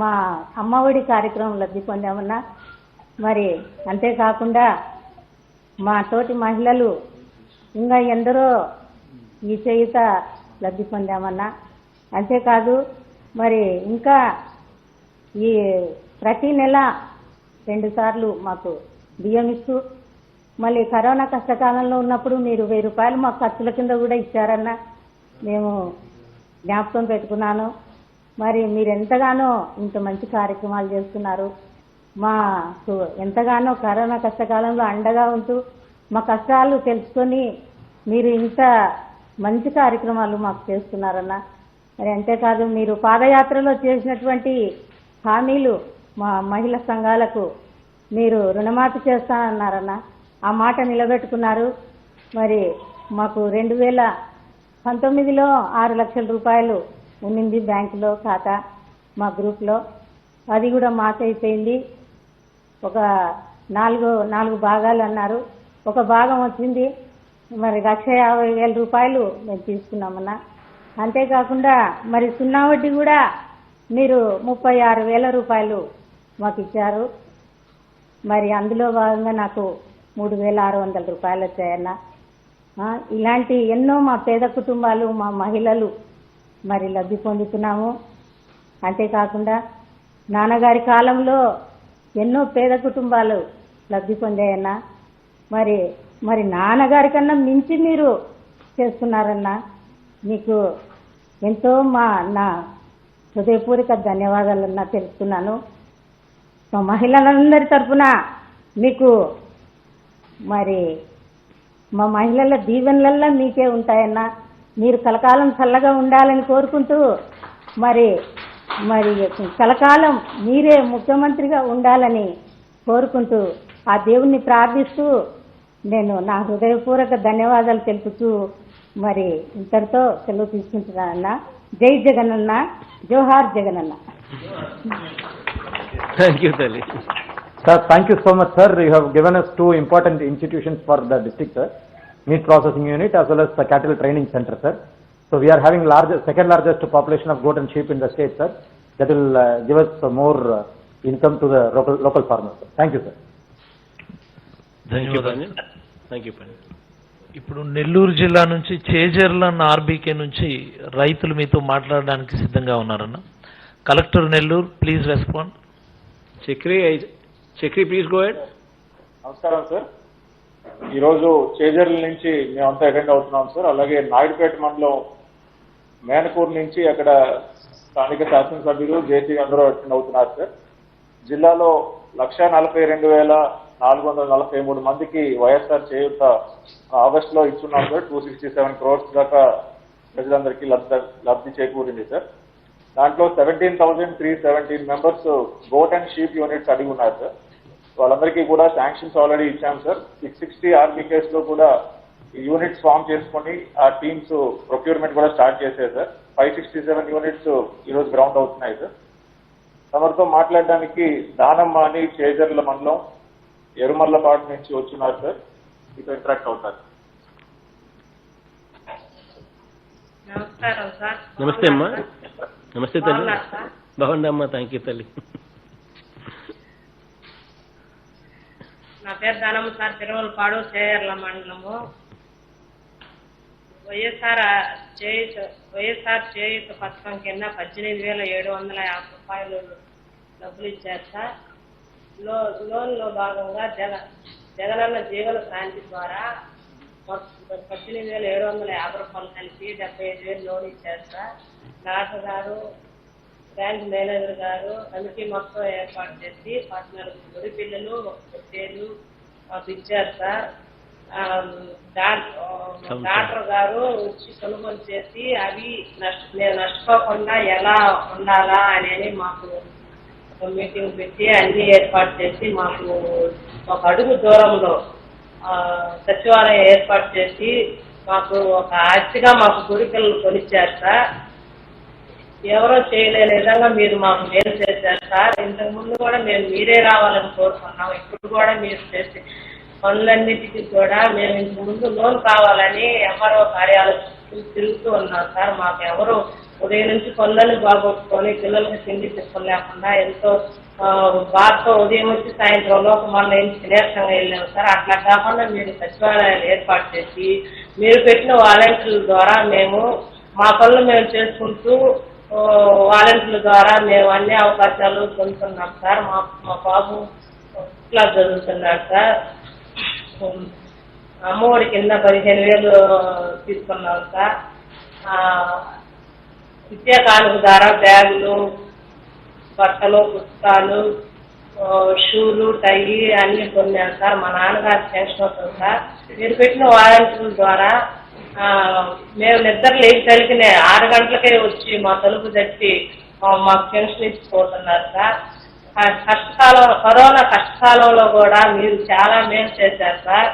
మా అమ్మఒడి కార్యక్రమం లబ్ధి పొందామన్నా. మరి అంతేకాకుండా మా తోటి మహిళలు ఇంకా ఎందరో ఈ చేయూత లబ్ధి పొందామన్నా. అంతేకాదు మరి ఇంకా ఈ ప్రతి నెల 2 సార్లు మాకు బియ్యం ఇస్తూ, మళ్ళీ కరోనా కష్టకాలంలో ఉన్నప్పుడు మీరు 1,000 రూపాయలు మాకు ఖర్చుల కింద కూడా ఇచ్చారన్న. మేము జ్ఞాపకం పెట్టుకున్నాను. మరి మీరు ఎంతగానో ఇంత మంచి కార్యక్రమాలు చేస్తున్నారు. మాకు ఎంతగానో కరోనా కష్టకాలంలో అండగా ఉంటూ మా కష్టాలు తెలుసుకొని మీరు ఇంత మంచి కార్యక్రమాలు మాకు చేస్తున్నారన్న. మరి అంతేకాదు మీరు పాదయాత్రలో చేసినటువంటి హామీలు మా మహిళా సంఘాలకు మీరు రుణమాఫీ చేస్తానన్నారన్న. ఆ మాట నిలబెట్టుకున్నారు. మరి మాకు 2019లో 6 లక్షల రూపాయలు ఉండింది బ్యాంకులో ఖాతా మా గ్రూప్లో. అది కూడా మాస్ అయిపోయింది. ఒక నాలుగు భాగాలు అన్నారు. ఒక భాగం వచ్చింది. మరి 1,50,000 రూపాయలు మేము తీసుకున్నామన్నా. అంతేకాకుండా మరి సున్నా వడ్డీ కూడా మీరు 36,000 రూపాయలు మాకు ఇచ్చారు. మరి అందులో భాగంగా నాకు 3,600 రూపాయలు వచ్చాయన్న. ఇలాంటి ఎన్నో మా పేద కుటుంబాలు మా మహిళలు మరి లబ్ధి పొందుతున్నాము. అంతేకాకుండా నాన్నగారి కాలంలో ఎన్నో పేద కుటుంబాలు లబ్ధి పొందాయన్న. మరి నాన్నగారి కన్నా మించి మీరు చేస్తున్నారన్నా. మీకు ఎంతో నా హృదయపూర్వక ధన్యవాదాలన్నా తెలుపుతున్నాను. మా మహిళలందరి తరఫున మీకు మరి మా మహిళల దీవెనలల్లా మీకే ఉంటాయన్నా. మీరు కలకాలం చల్లగా ఉండాలని కోరుకుంటూ మరి కలకాలం మీరే ముఖ్యమంత్రిగా ఉండాలని కోరుకుంటూ ఆ దేవుణ్ణి ప్రార్థిస్తూ నేను నా హృదయపూర్వక ధన్యవాదాలు తెలుపుతూ మరి ఇంతటితో సెలవు తీసుకుంటున్నానన్న. జై జగనన్న, జోహార్ జగనన్న. థ్యాంక్ యూ తల్లి. Sir, thank you so much, sir. You have given us 2 important institutions for the district, sir. Meat processing unit as well as the cattle training center, sir. So we are having second largest population of goat and sheep in the state, sir. That will give us more income to the local farmers, sir. Thank you, sir. ధన్యవాదాలు. Thank you. ఇప్పుడు నెల్లూరు జిల్లా నుంచి Chejarla RBK నుంచి రైతులు మీతో మాట్లాడడానికి సిద్ధంగా ఉన్నారన్న. Collector Nellore, please respond. Chakri please go head. నమస్కారం సార్. ఈరోజు చేజర్ల నుంచి మేమంతా అటెండ్ అవుతున్నాం సార్. అలాగే నాయుడుపేట మండలం మేనకూరు నుంచి అక్కడ స్థానిక శాసనసభ్యులు జేసీ అందరూ అటెండ్ అవుతున్నారు సార్. జిల్లాలో 1,42,443 మందికి వైఎస్ఆర్ చేయూత ఆగస్టులో ఇచ్చున్నాం సార్. 267 crores దాకా ప్రజలందరికీ లబ్ధి చేకూరింది సార్. దాంట్లో 17,317 members goat and sheep units అడిగి ఉన్నారు సార్. వాళ్ళందరికీ కూడా శాంక్షన్స్ ఆల్రెడీ ఇచ్చాం సార్. 660 ఆర్బీకేస్ లో కూడా యూనిట్స్ ఫామ్ చేసుకుని ఆ టీమ్స్ ప్రొక్యూర్మెంట్ కూడా స్టార్ట్ చేశారు సార్. 567 యూనిట్స్ ఈరోజు గ్రౌండ్ అవుతున్నాయి సార్. తమరితో మాట్లాడడానికి దానమ్మ అని చేజర్ల మండలం ఎరుమర్లపాటు నుంచి వచ్చున్నారు సార్. మీతో ఇంటరాక్ట్ అవుతారు. నమస్కారం సార్. నమస్తే అమ్మా. నమస్తే తల్లి. బాగుందమ్మా. థ్యాంక్ యూ తల్లి. నా పేరు దానమ్మ సార్. తిరుమలపాడు, చేయర్ల మండలము. వైఎస్ఆర్ చేయూత పథకం కింద 18,750 రూపాయలు డబ్బులు ఇచ్చారు సార్. లోన్లో భాగంగా జగనన్న జీవన క్రాంతి ద్వారా 18,750 రూపాయలు కలిపి 75,000 లోన్ ఇచ్చారు సార్. డాక్టర్ గారు, బ్యాంక్ మేనేజర్ గారు కమిటీ మొత్తం ఏర్పాటు చేసి 14 గుడి పిల్లలు, 1 పొట్టేలు మాకు ఇచ్చారు సార్. డాక్టర్ గారు వచ్చి కొనుగోలు చేసి అవి నేను నష్టపోకుండా ఎలా ఉండాలా అని మాకు మీటింగ్ పెట్టి అన్ని ఏర్పాటు చేసి మాకు ఒక అడుగు దూరంలో సచివాలయం ఏర్పాటు చేసి మాకు ఒక ఆస్తిగా మాకు గుడి పిల్లలు కొనిచ్చారు సార్. ఎవరో చేయలేని విధంగా మీరు మాకు మేలు చేశారు సార్. ఇంతకు ముందు కూడా మేము మీరే రావాలని కోరుకున్నాం. ఇప్పుడు కూడా మీరు చేసే పనులన్నిటికీ కూడా మేము ఇంతకు ముందు లోన్ కావాలని ఎంఆర్ఓ కార్యాలయం తిరుగుతూ ఉన్నాం సార్. మాకు ఎవరు ఉదయం నుంచి పనులను బాగొట్టుకొని పిల్లలకి తిండి తిప్పలేకుండా ఎంతో బాధతో ఉదయం వచ్చి సాయంత్రం లోపు మళ్ళీ ఇంటికి నీరసంగా వెళ్ళాము సార్. అట్లా కాకుండా మీరు సచివాలయాలు ఏర్పాటు చేసి మీరు పెట్టిన వాలంటీర్ల ద్వారా మేము మా పనులు మేము చేసుకుంటూ వాలంటీర్ల ద్వారా మేము అన్ని అవకాశాలు పొందుతున్నాం సార్. మా బాబు క్లాస్ చదువుతున్నాడు సార్. అమ్మఒడి కింద 15,000 తీసుకున్నాం సార్. విద్యా కానుక ద్వారా బ్యాగులు, బట్టలు, పుస్తకాలు, షూలు, టై అన్ని కొన్నాను సార్. మా నాన్నగారు పెన్షన్ అవుతుంది సార్. మీరు పెట్టిన వాలంటీర్ల ద్వారా మేము నిద్ర లేచలికి 6 గంటలకే వచ్చి మా తలుపు తట్టి మాకు పెన్షన్ ఇచ్చిపోతున్నారు సార్. కరోనా కష్టకాలంలో కూడా మీరు చాలా మేలు చేశారు సార్.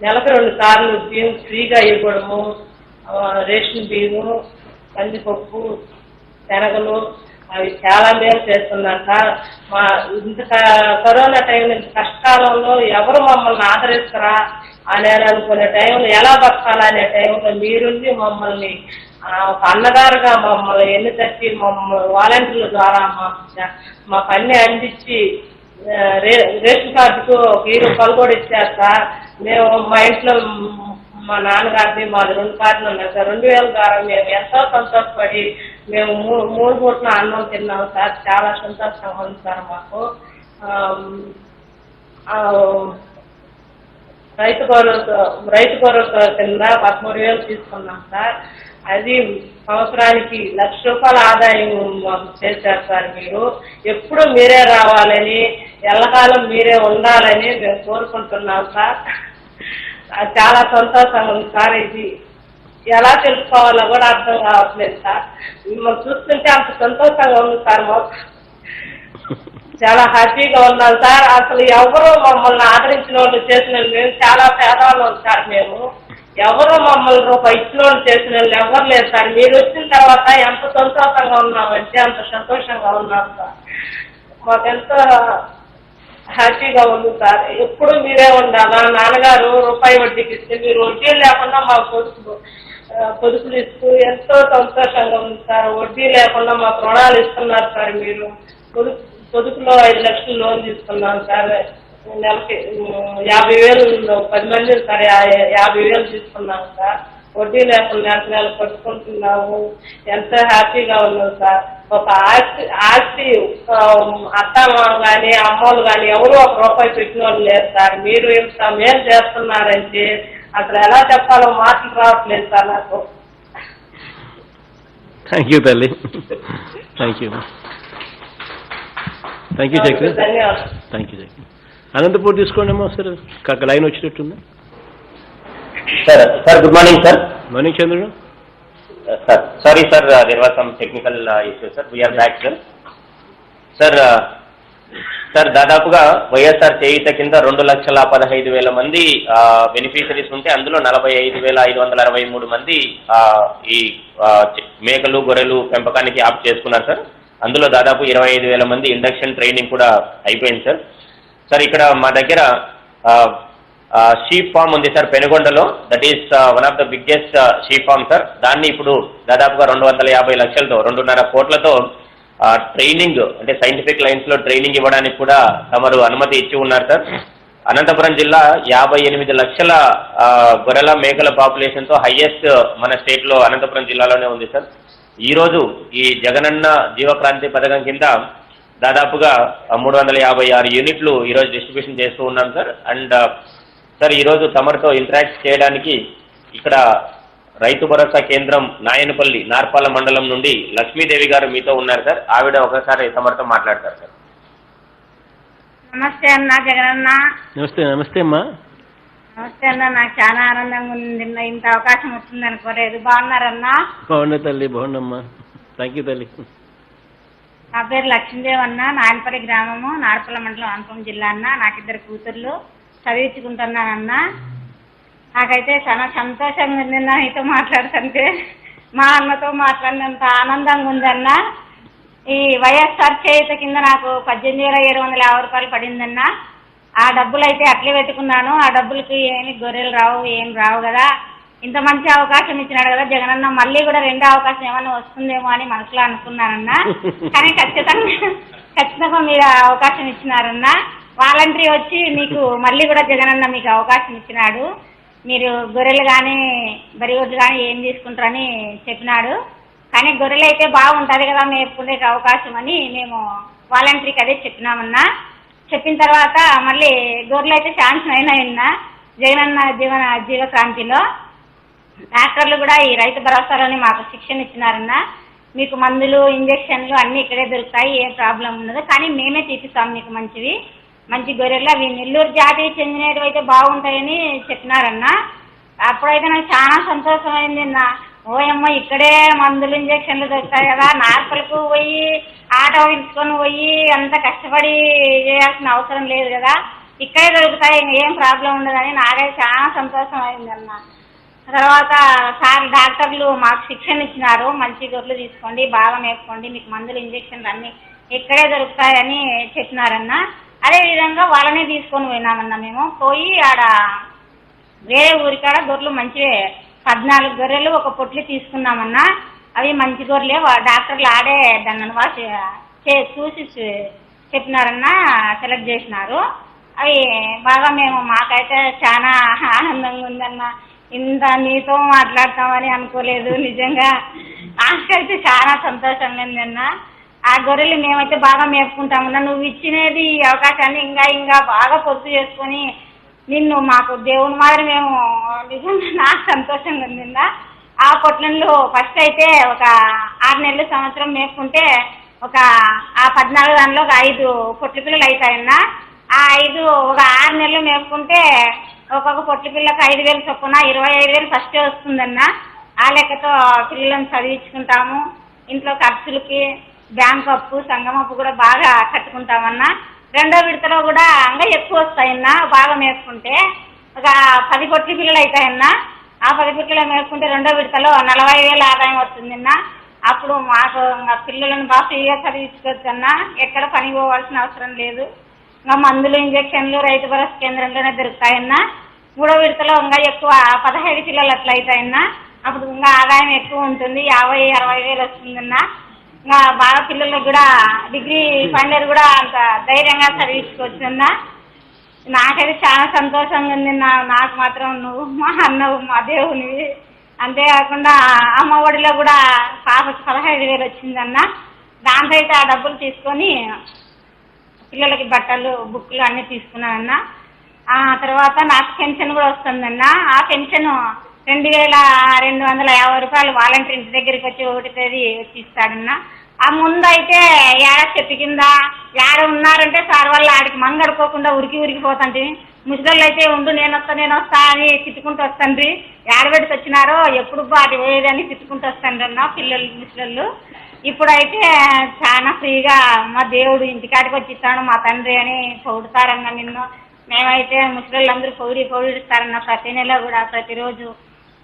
నెలకు 2 సార్లు బియ్యం ఫ్రీగా ఇవ్వడము, రేషన్ బియ్యము, కందిపప్పు, శనగలు అవి చాలా మేలు చేస్తున్నారు సార్. ఇంత కరోనా టైంలో కష్టకాలంలో ఎవరు మమ్మల్ని ఆదరిస్తారా అని అనుకునే టైంలో ఎలా బతకాలనే టైంలో మీరుండి మమ్మల్ని ఒక అన్నగారుగా మమ్మల్ని ఎన్ని తట్టి మమ్మల్ని వాలంటీర్ల ద్వారా మాకు అన్ని అందించి రేషన్ కార్డుకు 1000 రూపాయలు కూడా ఇచ్చారు సార్. మేము మా ఇంట్లో మా నాన్నగారిని మాది 2 కార్డులు ఉన్నాయి సార్. 2000 ద్వారా మేము ఎంతో సంతోషపడి మేము 3 పూట్ల అన్నం తిన్నాం సార్. చాలా సంతోషంగా ఉంది సార్ మాకు. రైతు భరోసా కింద 13,000 తీసుకున్నాం సార్. అది సంవత్సరానికి 1,00,000 రూపాయల ఆదాయం మాకు చేశారు సార్. మీరు ఎప్పుడు మీరే రావాలని, ఎల్లకాలం మీరే ఉండాలని మేము కోరుకుంటున్నాం సార్. చాలా సంతోషంగా ఉంది సార్. ఇది ఎలా తెలుసుకోవాలో కూడా అర్థం కావట్లేదు సార్. మిమ్మల్ని చూస్తుంటే అంత సంతోషంగా ఉంది సార్. మాకు చాలా హ్యాపీగా ఉన్నాం సార్. అసలు ఎవరు మమ్మల్ని ఆదరించిన వాళ్ళు చేసిన మేము చాలా పేదవాళ్ళం సార్. మేము ఎవరు మమ్మల్ని రూపాయి ఇచ్చిన వాళ్ళు చేసిన వాళ్ళు ఎవరు లేదు సార్. మీరు వచ్చిన తర్వాత ఎంత సంతోషంగా ఉన్నామంటే అంత సంతోషంగా ఉన్నాం సార్. మాకెంతో హ్యాపీగా ఉంది సార్. ఎప్పుడు మీరే ఉండాలా. నాన్నగారు రూపాయి వడ్డీకి ఇస్తే మీరు వడ్డీ లేకుండా మా పొదుపులు ఇస్తూ ఎంతో సంతోషంగా ఉంది సార్. వడ్డీ లేకుండా మాకు రుణాలు ఇస్తున్నారు సార్. మీరు పొదుపులో 5 లక్షలు లోన్ తీసుకున్నాం సార్. నెలకి 50,000 10 మంది సార్ 50,000 తీసుకున్నాం సార్. వడ్డీ లేకుండా నెల పట్టుకుంటున్నాము. ఎంతో హ్యాపీగా ఉన్నాం సార్. ఒక ఆస్తి అత్తమ్మ కానీ అమ్మోళ్ళు కానీ ఎవరు 1 రూపాయి పెట్టిన వాళ్ళు లేదు సార్. మీరు ఇంత మేలు చేస్తున్నారంటే అసలు ఎలా చెప్పాలో మాటలు రావట్లేదు సార్ నాకు. థ్యాంక్ యూ తల్లి. Thank you Chakri. ధన్యవాదాలు. Thank you Chakri. అనంతపూర్ తీసుకోండి అమ్మా సార్. కాక లైన్ వచ్చినట్టుందా sir good morning sir. Morning చంద్రుడు. Sir sorry sir, there was some technical issue sir. We are back sir. Sir దాదాపుగా వైఎస్ఆర్ చేయూత కింద 2,15,000 మంది బెనిఫిషరీస్ ఉంటే అందులో 45,563 మంది ఈ మేకలు గొర్రెలు పెంపకానికి ఆప్ట్ చేసుకున్నారు సార్. అందులో దాదాపు 25,000 మంది ఇండక్షన్ ట్రైనింగ్ కూడా అయిపోయింది సార్. సార్ ఇక్కడ మా దగ్గర షీప్ ఫామ్ ఉంది సార్ పెనుగొండలో. That is one of the biggest sheep farm sir. దాన్ని ఇప్పుడు దాదాపుగా 250 లక్షలతో 2.5 కోట్లతో ట్రైనింగ్ అంటే సైంటిఫిక్ లైన్స్ లో ట్రైనింగ్ ఇవ్వడానికి కూడా తమరు అనుమతి ఇచ్చి ఉన్నారు సార్. అనంతపురం జిల్లా 58 లక్షల గొర్రెల మేకల పాపులేషన్ తో హైయెస్ట్ మన స్టేట్ లో అనంతపురం జిల్లాలోనే ఉంది సార్. ఈ రోజు ఈ జగనన్న జీవక్రాంతి పథకం కింద దాదాపుగా 356 యూనిట్లు ఈరోజు డిస్ట్రిబ్యూషన్ చేస్తూ ఉన్నాం సార్. అండ్ సార్ ఈరోజు తమరితో ఇంటరాక్ట్ చేయడానికి ఇక్కడ రైతు భరోసా కేంద్రం నాయనపల్లి నార్పాల మండలం నుండి లక్ష్మీదేవి గారు మీతో ఉన్నారు సార్. ఆవిడ ఒకసారి తమరితో మాట్లాడతారు సార్. నమస్తే అన్న జగనన్న. నమస్తే అమ్మా. నమస్తే అన్న. నాకు చాలా ఆనందంగా ఉంది. ఇంత అవకాశం వస్తుంది అనుకోలేదు. బాగున్నారన్నా? బాగున్నా తల్లి. బాగున్నామ్మా. థ్యాంక్ యూ తల్లి. నా పేరు లక్ష్మీదేవి అన్న. నాయనపల్లి గ్రామము, నార్పల మండలం, అనంతపురం జిల్లా అన్న. నాకు 2 కూతుర్లు. చదివించుకుంటున్నానన్నా. నాకైతే చాలా సంతోషంగా ఉంది మీతో మాట్లాడుతుంటే. మా అన్నతో మాట్లాడినంత ఆనందంగా ఉందన్న. ఈ వైఎస్ఆర్ చేయూత కింద నాకు 18,750 రూపాయలు పడిందన్న. ఆ డబ్బులు అయితే అట్లే పెట్టుకున్నాను. ఆ డబ్బులకి ఏమి గొర్రెలు రావు, ఏం రావు కదా. ఇంత మంచి అవకాశం ఇచ్చినాడు కదా జగనన్న. మళ్ళీ కూడా 2వ అవకాశం ఏమైనా వస్తుందేమో అని మనసులో అనుకున్నానన్న. కానీ ఖచ్చితంగా మీరు అవకాశం ఇచ్చినారన్న. వాలంటరీ వచ్చి మీకు మళ్ళీ కూడా జగనన్న మీకు అవకాశం ఇచ్చినాడు. మీరు గొర్రెలు కానీ బరి ఒడ్లు కానీ ఏం తీసుకుంటారని చెప్పినాడు. కానీ గొర్రెలు అయితే బాగుంటుంది కదా మేపుకునే అవకాశం అని మేము వాలంటరీకి అదే చెప్పినామన్నా. చెప్పిన తర్వాత మళ్ళీ గొర్రెలు అయితే శాంక్షన్ అయినాయన్నా జగనన్న జీవక్రాంతిలో. డాక్టర్లు కూడా ఈ రైతు భరోసాలోని మాకు శిక్షణ ఇచ్చినారన్నా. మీకు మందులు ఇంజక్షన్లు అన్నీ ఇక్కడే దొరుకుతాయి, ఏ ప్రాబ్లం ఉండదు, కానీ మేమే తీపిస్తాం మీకు మంచివి, మంచి గొర్రెలు అవి నెల్లూరు జాతికి చెందినవి అయితే బాగుంటాయని చెప్పినారన్నా. అప్పుడైతే నాకు చాలా సంతోషం అయింది అన్న. ఓయమ్మ ఇక్కడే మందులు ఇంజక్షన్లు దొరుకుతాయి కదా, నార్కలకు పోయి ఆటో పిలుచుకొని పోయి అంత కష్టపడి చేయాల్సిన అవసరం లేదు కదా, ఇక్కడే దొరుకుతాయి, ఏం ప్రాబ్లం ఉండదని నాకైతే చాలా సంతోషం అయిందన్న. తర్వాత సార్ డాక్టర్లు మాకు శిక్షణ ఇచ్చినారు, మంచి గొర్రెలు తీసుకోండి, బాగా మేపుకోండి, మీకు మందులు ఇంజక్షన్లు అన్నీ ఇక్కడే దొరుకుతాయని చెప్పినారన్న. అదేవిధంగా వాళ్ళనే తీసుకొని పోయినామన్నా. మేము పోయి ఆడ వేరే ఊరికాడ గొర్రెలు మంచివే 14 గొర్రెలు ఒక పొట్లు తీసుకున్నామన్నా. అవి మంచి గొర్రెలే, డాక్టర్లు ఆడే దాన్ని చూసి చెప్పినారన్నా, సెలెక్ట్ చేసినారు. అవి బాగా మాకైతే చాలా ఆనందంగా ఉందన్న. ఇంత నీతో మాట్లాడతామని అనుకోలేదు, నిజంగా నాకైతే చాలా సంతోషంగా ఉందన్న. ఆ గొర్రెలు మేమైతే బాగా మేపుకుంటామన్నా. నువ్వు ఇచ్చినది ఈ అవకాశాన్ని ఇంకా బాగా పొదుపు చేసుకొని నిన్ను మాకు దేవుని మాదిరి మేము నిజంగా నాకు సంతోషంగా ఉందిందా. ఆ పొట్లంలో ఫస్ట్ అయితే ఒక 6 నెలలు సంవత్సరం మేపుకుంటే ఒక ఆ 14 దానిలో ఒక 5 పొట్ల పిల్లలు అవుతాయన్నా. ఆ 5 ఒక 6 నెలలు మేపుకుంటే ఒక్కొక్క పొట్ల పిల్లకి 5,000 చొప్పున 25,000 ఫస్టే వస్తుందన్నా. ఆ లెక్కతో పిల్లలను చదివించుకుంటాము, ఇంట్లో ఖర్చులకి బ్యాంక్ అప్పు సంఘం అప్పు కూడా బాగా కట్టుకుంటామన్నా. రెండో విడతలో కూడా ఇంకా ఎక్కువ వస్తాయన్నా. బాగా మేపుకుంటే ఒక 10 పొట్ల పిల్లలు అవుతాయన్నా. ఆ 10 పిల్లలు మేపుకుంటే రెండో విడతలో 40,000 ఆదాయం వస్తుందన్నా. అప్పుడు మాకు ఇంకా పిల్లలను బాగా ఫ్రీగా చదివించుకోవచ్చు అన్నా, ఎక్కడ పని పోవాల్సిన అవసరం లేదు. ఇంకా మందులు ఇంజక్షన్లు రైతు భరోసా కేంద్రంలోనే దొరుకుతాయన్నా. మూడో విడతలో ఇంకా ఎక్కువ 17 పిల్లలు అట్లా అవుతాయన్నా. అప్పుడు ఇంకా ఆదాయం ఎక్కువ ఉంటుంది, 50,000-60,000 వస్తుందన్నా. ఇంకా బాగా పిల్లలకు కూడా డిగ్రీ ఫైనల్ ఇయర్ కూడా అంత ధైర్యంగా చదివించుకోవచ్చు అన్నా. నాకైతే చాలా సంతోషంగా ఉంది. నాకు మాత్రం నువ్వు మా అన్నవు, మా దేవునివి. అంతేకాకుండా అమ్మ ఒడిలో కూడా పాపకి 15,000 వచ్చిందన్న. దాంతో అయితే ఆ డబ్బులు తీసుకొని పిల్లలకి బట్టలు బుక్కులు అన్నీ తీసుకున్నానన్నా. ఆ తర్వాత నాకు పెన్షన్ కూడా వస్తుందన్నా. ఆ పెన్షన్ 2,250 రూపాయలు వాలంటీర్ ఇంటి దగ్గరికి వచ్చి 1వ తేదీ వచ్చి ఇస్తాడన్నా. ఆ ముందు అయితే ఏడ చెట్టు కింద ఏడ ఉన్నారంటే సార్ వాళ్ళు ఆడికి మంగడుకోకుండా ఉరికిపోతాంటి. ముసలోళ్ళు అయితే ఉండు నేను వస్తా అని తిట్టుకుంటూ వస్తాండ్రి. ఏడబెడికి వచ్చినారో ఎప్పుడు బాటి పోయేదని తిట్టుకుంటూ వస్తాండ్రన్నా పిల్లలు ముసలోళ్ళు. ఇప్పుడైతే చాలా ఫ్రీగా మా దేవుడు ఇంటికాడికి వచ్చి ఇస్తాను మా తండ్రి అని పొగుడుతారన్నా నిన్ను. మేమైతే ముసలోళ్ళందరూ పొగిడిస్తారన్న ప్రతి నెల కూడా ప్రతిరోజు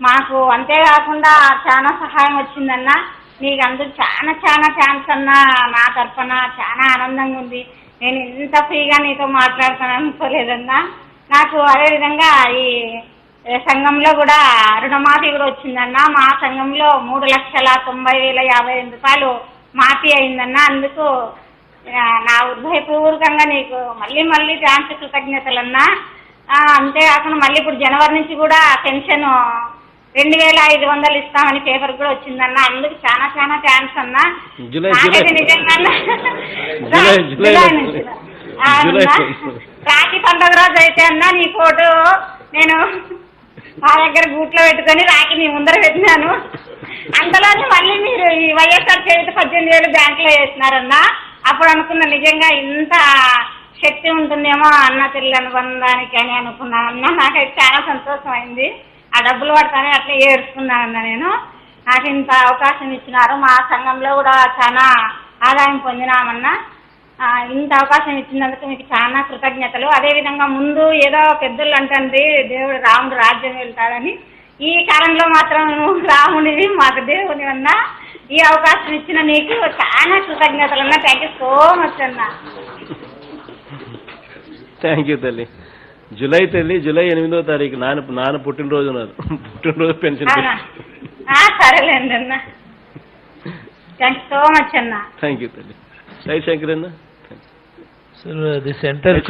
మాకు. అంతేకాకుండా చాలా సహాయం వచ్చిందన్నా. నీకు అందరూ చాలా థ్యాంక్స్ అన్నా. నా తరఫున చాలా ఆనందంగా ఉంది. నేను ఇంత ఫ్రీగా నీతో మాట్లాడతాను అనుకోలేదన్నా. నాకు అదేవిధంగా ఈ సంఘంలో కూడా రుణమాఫీ కూడా వచ్చిందన్నా. మా సంఘంలో 3,90,058 రూపాయలు మాఫీ అయిందన్నా. అందుకు నా హృదయపూర్వకంగా నీకు మళ్ళీ థ్యాంక్స్, కృతజ్ఞతలన్నా. అంతేకాకుండా మళ్ళీ ఇప్పుడు జనవరి నుంచి కూడా పెన్షన్ 2,500 ఇస్తామని పేపర్ కూడా వచ్చిందన్నా. అందుకు చాలా థ్యాంక్స్ అన్నా. నాకైతే నిజంగా రాఖీ పండుగ రోజు అయితే అన్నా నీ ఫోటో నేను మా దగ్గర గూట్లో పెట్టుకొని రాఖీ నీ ముందర పెట్టినాను. అంతలోనే మళ్ళీ మీరు ఈ వైఎస్ఆర్ చేతి 18,000 బ్యాంకులో వేసినారన్నా. అప్పుడు అనుకున్నా నిజంగా ఇంత శక్తి ఉంటుందేమో అన్న చెల్లి అనుబంధానికి అని అనుకున్నానన్నా. నాకైతే చాలా సంతోషం అయింది. ఆ డబ్బులు పడతానే అట్లా ఏడుచుకున్నానన్నా నేను. నాకు ఇంత అవకాశం ఇచ్చినారు. మా సంఘంలో కూడా చాలా ఆదాయం పొందినామన్నా. ఇంత అవకాశం ఇచ్చినందుకు మీకు చాలా కృతజ్ఞతలు. అదేవిధంగా ముందు ఏదో పెద్దలు అంటండి దేవుడు రాముడు రాజ్యం వెళ్తాడని, ఈ కాలంలో మాత్రం రాముడివి మాకు దేవుని అన్నా. ఈ అవకాశం ఇచ్చిన నీకు చాలా కృతజ్ఞతలు అన్నా. థ్యాంక్ యూ సో మచ్ అన్నా. థ్యాంక్ యూ తల్లి. జూలై 8వ తారీఖు నాన్న పుట్టినరోజు పెన్షన్. సరేలేండి అన్న. థ్యాంక్ యూ సో మచ్ అన్న. థ్యాంక్ యూ తల్లి. రైట్ శంకర్ అన్న. This entire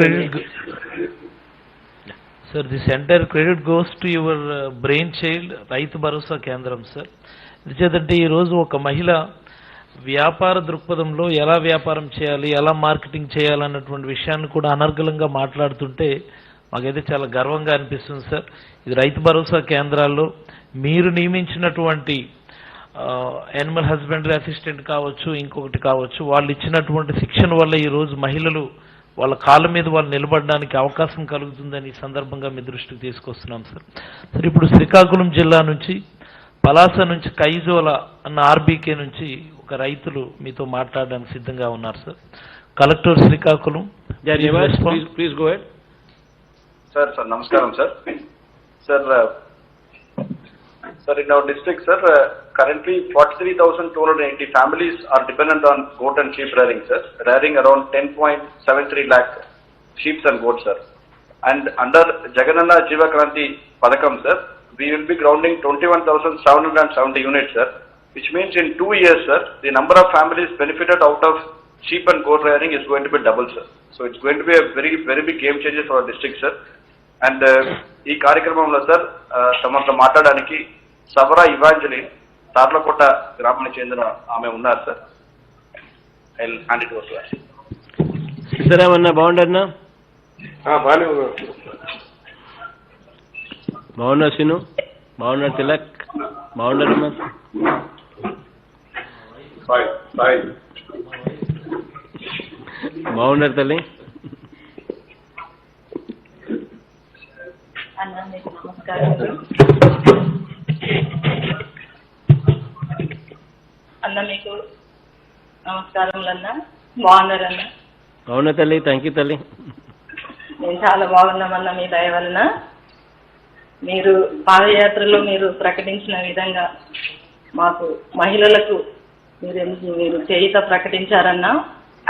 credit goes to your brainchild Rythu Bharosa కేంద్రం సార్. ఎందుచేతంటే ఈరోజు ఒక మహిళ వ్యాపార దృక్పథంలో ఎలా వ్యాపారం చేయాలి, ఎలా మార్కెటింగ్ చేయాలన్నటువంటి విషయాన్ని కూడా అనర్గళంగా మాట్లాడుతుంటే మాకైతే చాలా గర్వంగా అనిపిస్తుంది సార్. ఇది రైతు భరోసా కేంద్రాల్లో మీరు నియమించినటువంటి యానిమల్ హస్బెండరీ అసిస్టెంట్ కావచ్చు, ఇంకొకటి కావచ్చు, వాళ్ళు ఇచ్చినటువంటి శిక్షణ వల్ల ఈరోజు మహిళలు వాళ్ళ కాళ్ళ మీద వాళ్ళు నిలబడడానికి అవకాశం కలుగుతుందని ఈ సందర్భంగా మీ దృష్టికి తీసుకొస్తున్నాం సార్. సార్, ఇప్పుడు శ్రీకాకుళం జిల్లా నుంచి పలాస నుంచి కైజోల అన్న ఆర్బీకే నుంచి ఒక రైతులు మీతో మాట్లాడడానికి సిద్ధంగా ఉన్నారు sir. Collector Srikakulam, please go head. Sir నమస్కారం sir. Sir, in our district, sir, currently 43,280 families are dependent on goat and sheep rearing, sir, rearing around 10.73 lakh sheep and goats, sir. And under Jagananna Jiva Kranti Padakam, sir, we will be grounding 21,770 units, sir, which means in 2 years, sir, the number of families benefited out of sheep and goat rearing is going to be double, sir. So it's going to be a very, very big game changer for our district, sir. And ఈ కార్యక్రమంలో sir తమతో మాట్లాడడానికి సవరా ఇవాంజలి తార్లకోట గ్రామానికి చెందిన ఆమె ఉన్నారు sir. I will hand it over to her. సీతారామన్న బాగుండన్నా? బాగానే ఉన్నారు. బాగున్నారు సీను? బాగున్నారు తిలక్? బాగున్నారమ్మా? బాగున్నారు తల్లి? అన్న మీకు నమస్కారం. అన్న మీకు నమస్కారములన్నా. బాగున్నారన్న? బాగున్నా తల్లి. థ్యాంక్ యూ తల్లి. మేము చాలా బాగున్నామన్నా మీ దయ వలన. మీరు పాదయాత్రలో మీరు ప్రకటించిన విధంగా మాకు మహిళలకు మీరు చేయుత ప్రకటించారన్నా.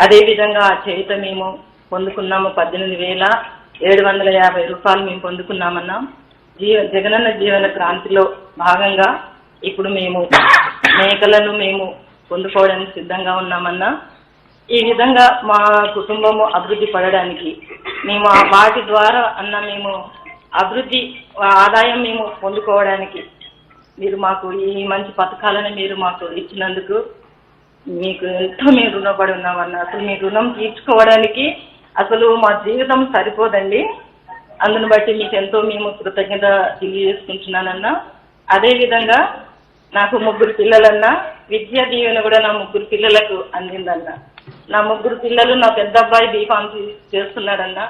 అదేవిధంగా ఆ చేయుత మేము పొందుకున్నాము. 18,750 రూపాయలు మేము పొందుకున్నామన్నా. జగనన్న జీవన క్రాంతిలో భాగంగా ఇప్పుడు మేము మేకలను మేము పొందుకోవడానికి సిద్ధంగా ఉన్నామన్నా. ఈ విధంగా మా కుటుంబము అభివృద్ధి పడడానికి మేము వాటి ద్వారా మేము అభివృద్ధి ఆదాయం మేము పొందుకోవడానికి మీరు మాకు ఈ మంచి పథకాలను మీరు మాకు ఇచ్చినందుకు మీకు ఎంతో మేము రుణపడి ఉన్నామన్నా. అసలు మీ రుణం తీర్చుకోవడానికి అసలు మా జీవితం సరిపోదండి. అందును బట్టి మీకు ఎంతో మేము కృతజ్ఞత తెలియజేసుకుంటున్నానన్నా. అదేవిధంగా నాకు 3 పిల్లలన్నా. విద్యా దీవెన కూడా నా 3 పిల్లలకు అందిందన్నా. నా 3 పిల్లలు, నా పెద్ద అబ్బాయి బీఫామ్ చేస్తున్నాడన్నా,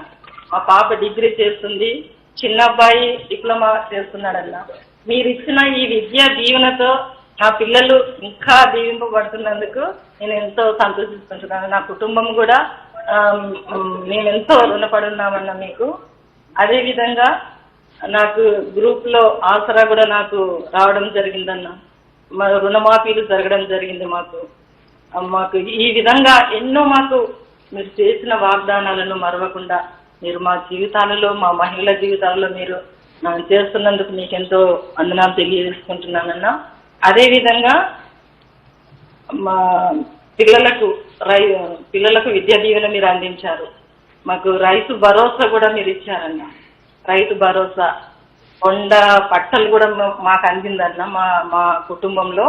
మా పాప డిగ్రీ చేస్తుంది, చిన్న అబ్బాయి డిప్లొమా చేస్తున్నాడన్నా. మీరు ఇచ్చిన ఈ విద్యా దీవెనతో నా పిల్లలు ఇంకా దీవింపబడుతున్నందుకు నేను ఎంతో సంతోషిస్తున్నాను. నా కుటుంబం కూడా మేమెంతో రుణపడి ఉన్నామన్నా మీకు. అదేవిధంగా నాకు గ్రూప్లో ఆసరా కూడా నాకు రావడం జరిగిందన్నా. మా రుణమాఫీలు జరగడం జరిగింది మాకు ఈ విధంగా ఎన్నో మాకు మీరు చేసిన వాగ్దానాలను మరవకుండా మీరు మా జీవితాలలో, మా మహిళల జీవితాలలో మీరు చేస్తున్నందుకు మీకు ఎంతో వందనాలు తెలియజేసుకుంటున్నానన్నా. అదేవిధంగా మా పిల్లలకు విద్యా దీవెన మీరు అందించారు. మాకు రైతు భరోసా కూడా మీరు ఇచ్చారన్న. రైతు భరోసా కొండ పట్టలు కూడా మాకు అందిందన్న. మా కుటుంబంలో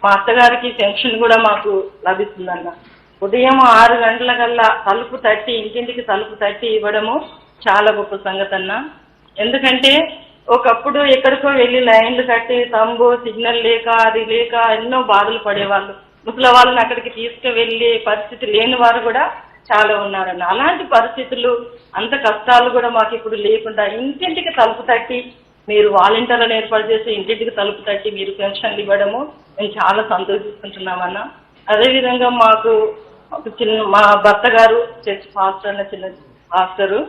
మా అత్తగారికి పెన్షన్ కూడా మాకు లభిస్తుందన్న. ఉదయం 6 గంటలకల్లా తలుపు తట్టి, ఇంటింటికి తలుపు తట్టి ఇవ్వడము చాలా గొప్ప సంగతి అన్న. ఎందుకంటే ఒకప్పుడు ఎక్కడికో వెళ్ళి లైన్లు కట్టి తంబు సిగ్నల్ లేక అది లేక ఎన్నో బాధలు పడేవాళ్ళు. ముసలి వాళ్ళని అక్కడికి తీసుకువెళ్ళే పరిస్థితి లేని వారు కూడా చాలా ఉన్నారన్న. అలాంటి పరిస్థితులు, అంత కష్టాలు కూడా మాకు ఇప్పుడు లేకుండా ఇంటింటికి తలుపు తట్టి మీరు వాలంటీర్లను ఏర్పాటు చేసి ఇంటింటికి తలుపు తట్టి మీరు పెన్షన్లు ఇవ్వడము మేము చాలా సంతోషిస్తుంటున్నామన్నా. అదేవిధంగా మాకు మా భర్త గారు చర్చ్ పాస్టర్ అన్న చిన్న పాస్టరు,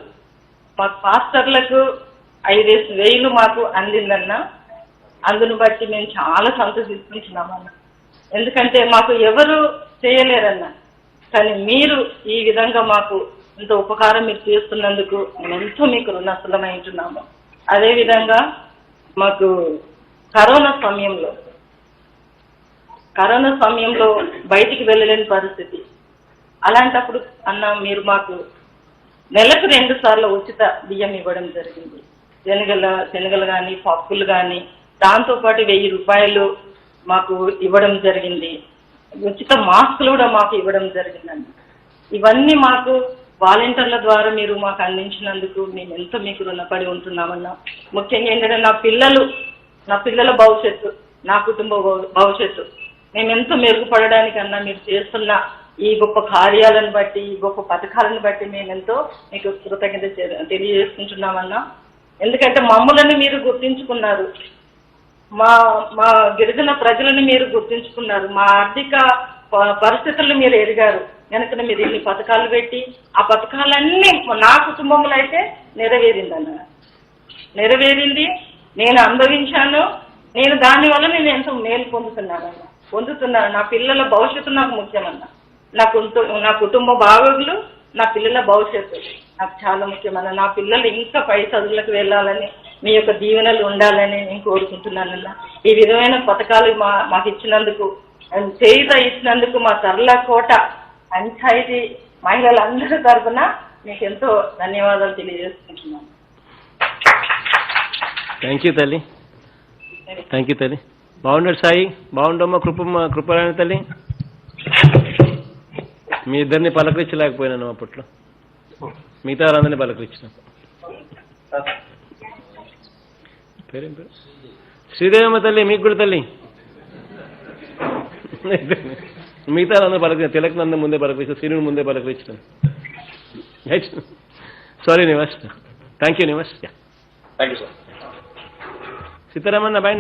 మాకు పాస్టర్లకు 5,000 మాకు అందిందన్న. అందును బట్టి మేము చాలా సంతోషిస్తుంటున్నామన్న. ఎందుకంటే మాకు ఎవరు చేయలేరన్న, కానీ మీరు ఈ విధంగా మాకు ఇంత ఉపకారం మీరు చేస్తున్నందుకు మేము ఎంతో మీకు రుణస్థలమై ఉంటున్నాము. అదేవిధంగా మాకు కరోనా సమయంలో బయటికి వెళ్ళలేని పరిస్థితి. అలాంటప్పుడు అన్న మీరు మాకు నెలకు 2 సార్లు ఉచిత బియ్యం ఇవ్వడం జరిగింది. శనగలు కానీ పప్పులు కానీ, దాంతోపాటు 1000 రూపాయలు మాకు ఇవ్వడం జరిగింది. ఉచిత మాస్కులు కూడా మాకు ఇవ్వడం జరిగిందండి. ఇవన్నీ మాకు వాలంటీర్ల ద్వారా మీరు మాకు అందించినందుకు మేము ఎంతో మీకు రుణపడి ఉంటున్నామన్నా. ముఖ్యంగా ఏంటంటే నా పిల్లల భవిష్యత్తు, నా కుటుంబ భవిష్యత్తు మేము ఎంతో మెరుగుపడడానికన్నా మీరు చేస్తున్న ఈ గొప్ప కార్యాలను బట్టి, ఈ గొప్ప పథకాలను బట్టి మేము ఎంతో మీకు కృతజ్ఞత తెలియజేసుకుంటున్నామన్నా. ఎందుకంటే మమ్మల్ని మీరు గుర్తించుకున్నారు, మా గిరిజన ప్రజలను మీరు గుర్తించుకున్నారు, మా ఆర్థిక పరిస్థితులను మీరు ఎరిగారు కనుక మీరు ఇన్ని పథకాలు పెట్టి ఆ పథకాలన్నీ నా కుటుంబంలో అయితే నెరవేరింది, నేను అనుభవించాను. నేను దానివల్ల నేను ఎంతో మేలు పొందుతున్నాను. నా పిల్లల భవిష్యత్తు నాకు ముఖ్యమన్నా. నా కుటుంబ బాగోగులు, నా పిల్లల భవిష్యత్తు నాకు చాలా ముఖ్యమన్నా. నా పిల్లలు ఇంకా పై చదువులకు వెళ్ళాలని, మీ యొక్క దీవెనలు ఉండాలని నేను కోరుకుంటున్నానన్నా. ఈ విధమైన పథకాలు మాకు ఇచ్చినందుకు, చేయుత ఇచ్చినందుకు మా తర్లకోట పంచాయతీ మహిళలందరి తరఫున మీకు ఎంతో ధన్యవాదాలు తెలియజేసుకుంటున్నాను. థ్యాంక్ యూ తల్లి. బాగున్నాడు సాయి, బాగుండమ్మా కృపరాయణ తల్లి. మీ ఇద్దరిని పలకరించలేకపోయినాను అప్పట్లో, మిగతా వారందరినీ పలకరించిన. పేరేం పేరు? శ్రీదేవమ్మ తల్లి, మీకు కూడా తల్లి. మిగతా వాళ్ళందరూ పలకరించిన, తిలక్ నంద ముందే పలకరించాను, శ్రీను ముందే పలకరించాను. Sorry Nivas, thank you Nivas. Thank you sir. సీతారామన్న bye.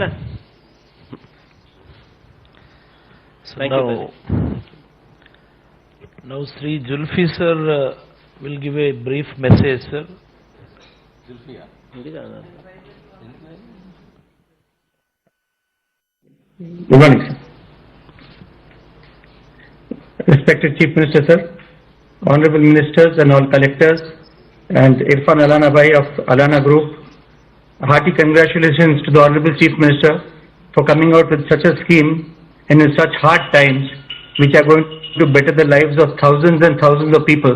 Now Sri Julfi sir will give a brief message, sir. Good morning, sir. Respected Chief Minister, sir, Honorable Ministers and all collectors, and Irfan Alana Bhai of Alana Group, a hearty congratulations to the Honorable Chief Minister for coming out with such a scheme and in such hard times, which are going to better the lives of thousands and thousands of people.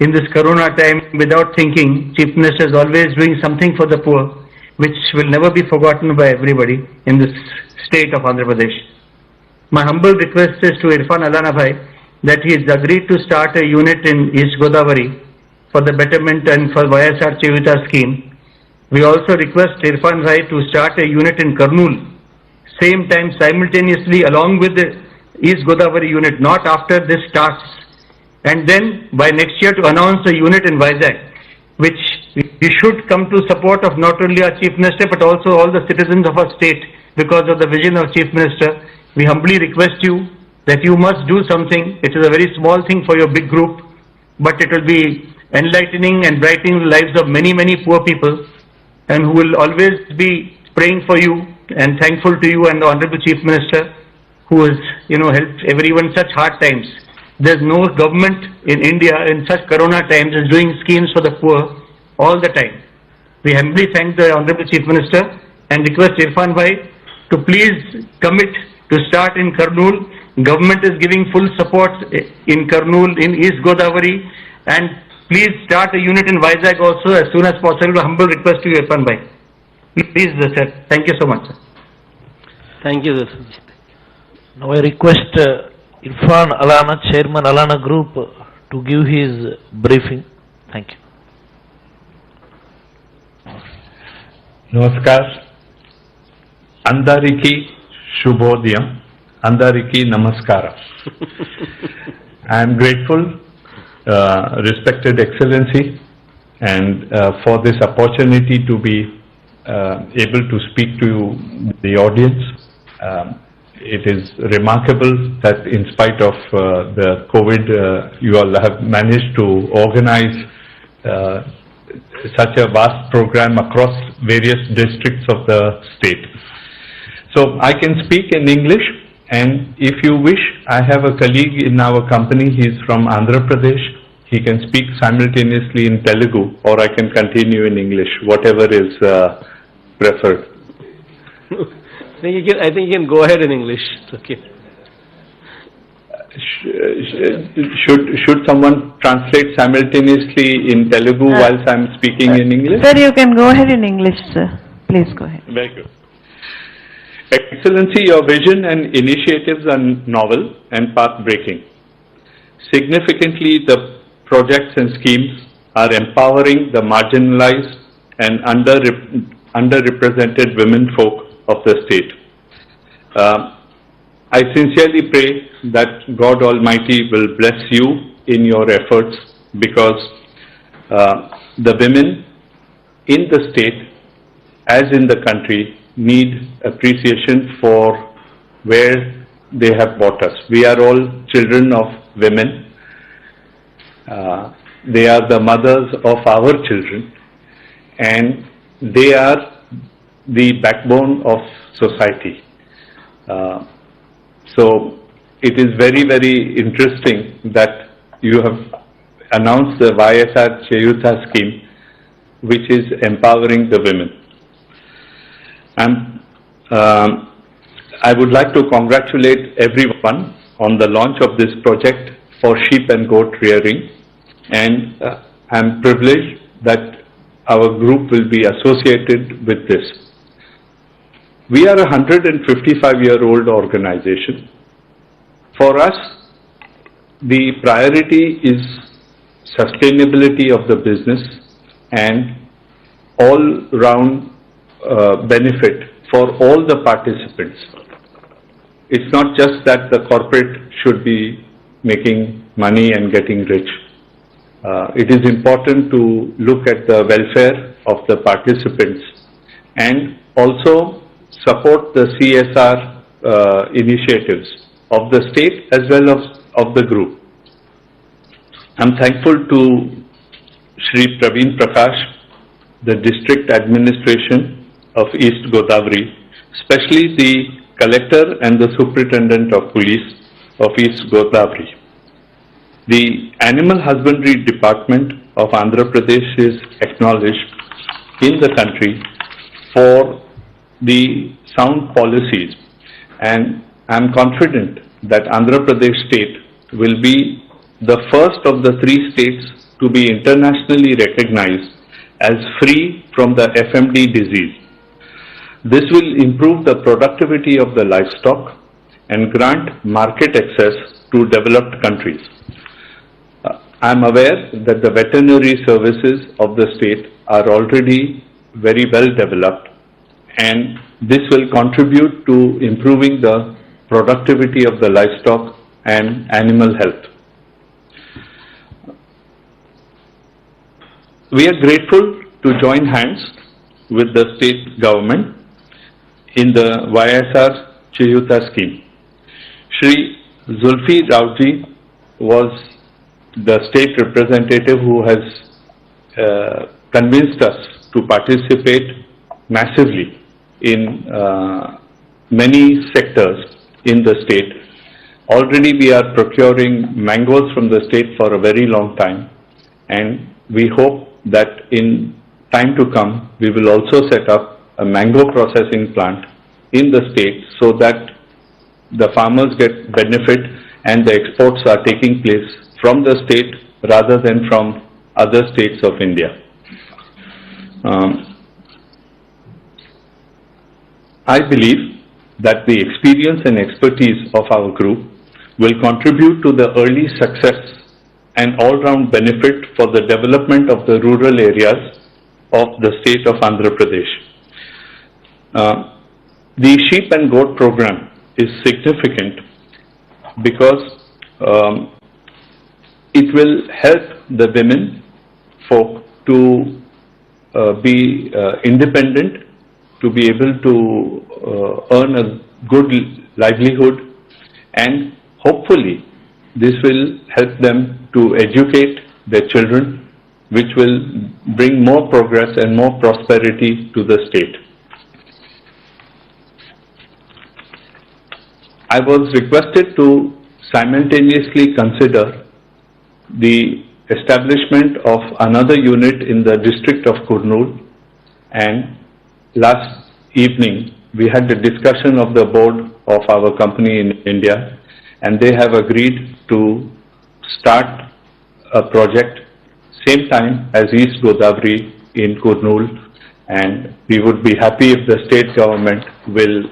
In this corona time, without thinking, Chief Minister is always doing something for the poor, which will never be forgotten by everybody in this state of Andhra Pradesh. My humble request is to Irfan Alana Bhai that he has agreed to start a unit in East Godavari for the betterment and for YSR Chevita scheme. We also request Irfan Bhai to start a unit in Kurnool, same time simultaneously along with the East Godavari unit, not after this starts, and then by next year to announce a unit in Vizag, which we should come to support of not only our Chief Minister but also all the citizens of our state because of the vision of Chief Minister. We humbly request you that you must do something. It is a very small thing for your big group, but it will be enlightening and brightening the lives of many, many poor people, and who will always be praying for you and thankful to you and the Honorable Chief Minister, who has, helped everyone in such hard times. There's no government in India in such corona times is doing schemes for the poor all the time. We humbly thank the Honorable Chief Minister and request Irfan Bhai to please commit to start in Kurnool. Government is giving full support in Kurnool, in East Godavari, and please start a unit in Vizag also as soon as possible. Humble request to you, Irfan Bhai. Please, sir. Thank you so much, sir. Thank you, sir. Now I request Irfan Alana, Chairman Alana Group, to give his briefing. Thank you. Namaskar. Andariki Shubhodayam. Andariki Namaskara. I am grateful, respected Excellency, and for this opportunity to be able to speak to the audience. It is remarkable that in spite of the COVID, you all have managed to organize such a vast program across various districts of the state. So I can speak in English, and if you wish, I have a colleague in our company. He is from Andhra Pradesh. He can speak simultaneously in Telugu, or I can continue in English, whatever is preferred. I think you can go ahead in English. It's okay. Should someone translate simultaneously in Telugu whilst I am speaking in English? Sir, you can go ahead in English, sir. Please go ahead. Very good. Excellency, your vision and initiatives are novel and path-breaking. Significantly, the projects and schemes are empowering the marginalized and underrepresented women folk of the state. I sincerely pray that God Almighty will bless you in your efforts, because the women in the state, as in the country, need appreciation for where they have brought us. We are all children of women. They are the mothers of our children, and they are the backbone of society. So it is very, very interesting that you have announced the YSR Cheyuta scheme, which is empowering the women. I would like to congratulate everyone on the launch of this project for sheep and goat rearing, and I'm privileged that our group will be associated with this. We are a 155-year-old organization. For us, the priority is sustainability of the business and all-round benefit for all the participants. It's not just that the corporate should be making money and getting rich. It is important to look at the welfare of the participants and also support the CSR initiatives of the state as well as of the group. I'm thankful to Shri Praveen Prakash, the district administration of East Godavari, especially the collector and the superintendent of police of East Godavari. The Animal Husbandry Department of Andhra Pradesh is acknowledged in the country for the sound policies, and I'm confident that Andhra Pradesh state will be the first of the 3 states to be internationally recognized as free from the FMD disease. This will improve the productivity of the livestock and grant market access to developed countries. I am aware that the veterinary services of the state are already very well developed, and this will contribute to improving the productivity of the livestock and animal health. We are grateful to join hands with the state government in the YSR Cheyuta scheme. Shri Zulfi Raoji was the state representative who has convinced us to participate massively in many sectors in the state. Already we are procuring mangoes from the state for a very long time, and we hope that in time to come we will also set up a mango processing plant in the state so that the farmers get benefit and the exports are taking place from the state rather than from other states of India. I believe that the experience and expertise of our group will contribute to the early success and all-round benefit for the development of the rural areas of the state of Andhra Pradesh. The sheep and goat program is significant because it will help the women folk to be independent, to be able to earn a good livelihood, and hopefully this will help them to educate their children, which will bring more progress and more prosperity to the state. I was requested to simultaneously consider the establishment of another unit in the district of Kurnool, and last evening we had the discussion of the board of our company in India, and they have agreed to start a project same time as East Godavari in Kurnool, and we would be happy if the state government will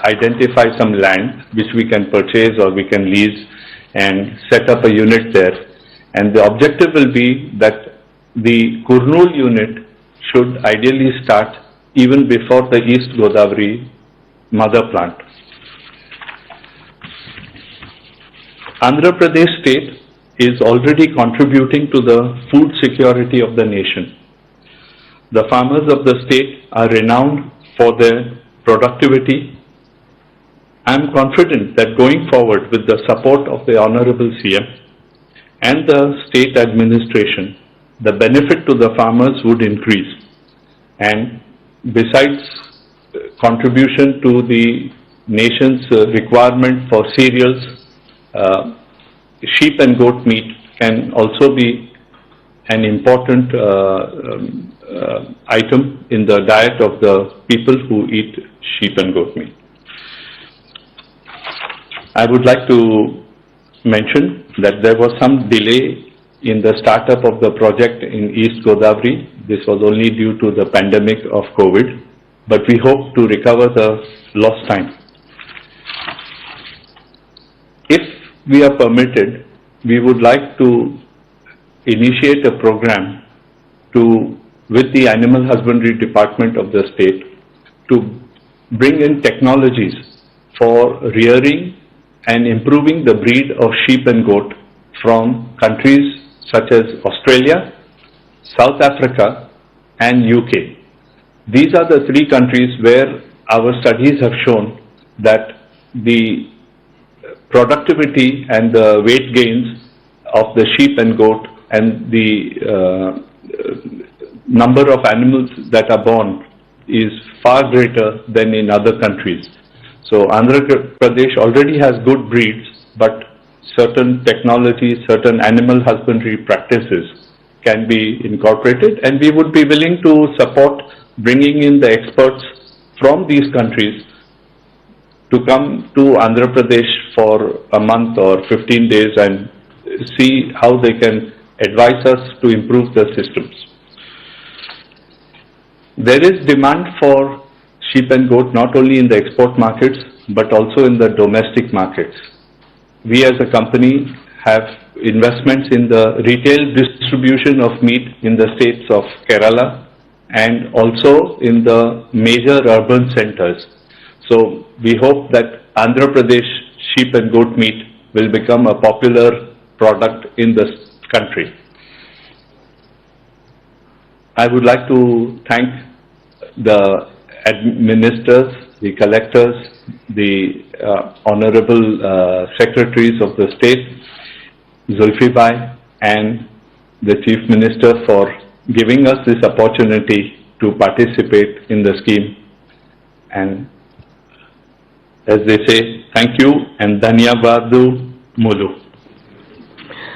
identify some land which we can purchase or we can lease and set up a unit there, And the objective will be that the Kurnool unit should ideally start even before the East Godavari mother plant. Andhra Pradesh state is already contributing to the food security of the nation. The farmers of the state are renowned for their productivity. I am confident that going forward with the support of the Honorable CM and the state administration, the benefit to the farmers would increase. And besides contribution to the nation's requirement for cereals, sheep and goat meat can also be an important item in the diet of the people who eat sheep and goat meat. I would like to mention that there was some delay in the startup of the project in East Godavari. This was only due to the pandemic of COVID, but we hope to recover the lost time. If we are permitted, we would like to initiate a program with the Animal Husbandry Department of the state to bring in technologies for rearing and improving the breed of sheep and goat from countries such as Australia, South Africa and UK. These are the three countries where our studies have shown that the productivity and the weight gains of the sheep and goat and the number of animals that are born is far greater than in other countries. So Andhra Pradesh already has good breeds, but certain technologies, certain animal husbandry practices can be incorporated, and we would be willing to support bringing in the experts from these countries to come to Andhra Pradesh for a month or 15 days and see how they can advise us to improve the systems. There is demand for sheep and goat not only in the export markets but also in the domestic markets. We as a company have investments in the retail distribution of meat in the states of Kerala and also in the major urban centers. So we hope that Andhra Pradesh sheep and goat meat will become a popular product in this country. I would like to thank the ministers, the collectors, the honorable secretaries of the state, Zulfi Bhai, and the Chief Minister for giving us this opportunity to participate in the scheme. And as they say, thank you and Dhanyavadu Mulu.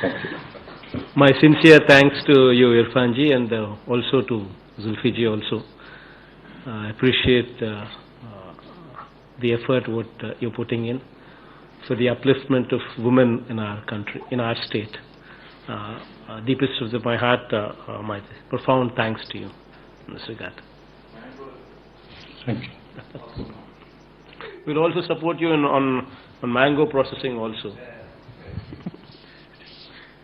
Thank you. My sincere thanks to you, Irfan ji, and also to Zulfi ji also. I appreciate the effort what you're putting in for the upliftment of women in our country, in our state. Deepest of my heart, my profound thanks to you in this regard. Thank you. We'll also support you on mango processing also.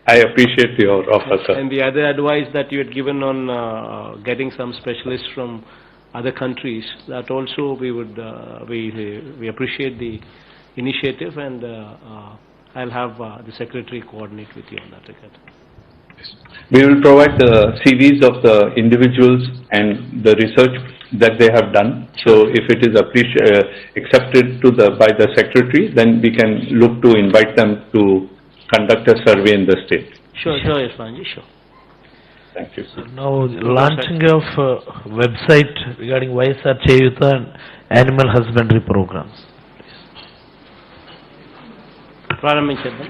I appreciate your offer, sir. And the other advice that you had given on getting some specialists from other countries, that also we would we appreciate the initiative, and I'll have the secretary coordinate with you on that regard. We will provide the CVs of the individuals and the research that they have done. So if it is accepted by the secretary, then we can look to invite them to conduct a survey in the state. Sure, Irfan ji, sure. Thank you. So now launching of website regarding YSR Cheyuta and animal husbandry programs. ప్రారంభించేద్దాం.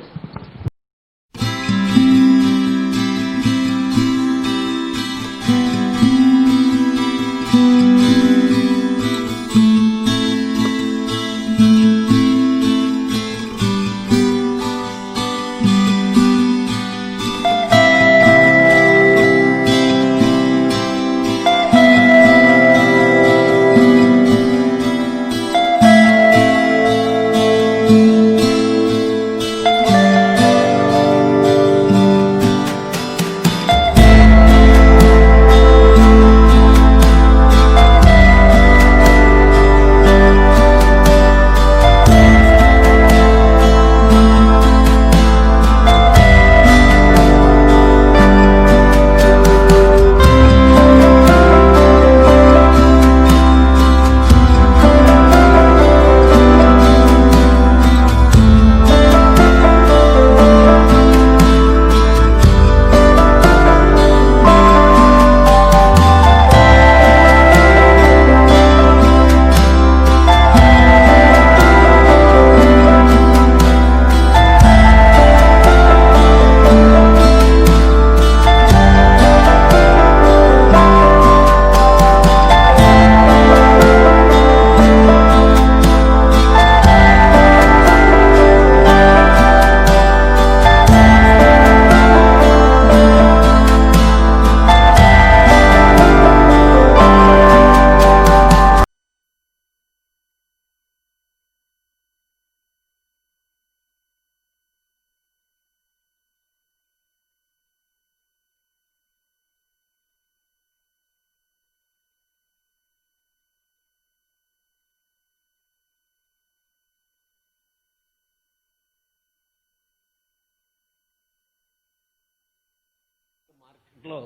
లో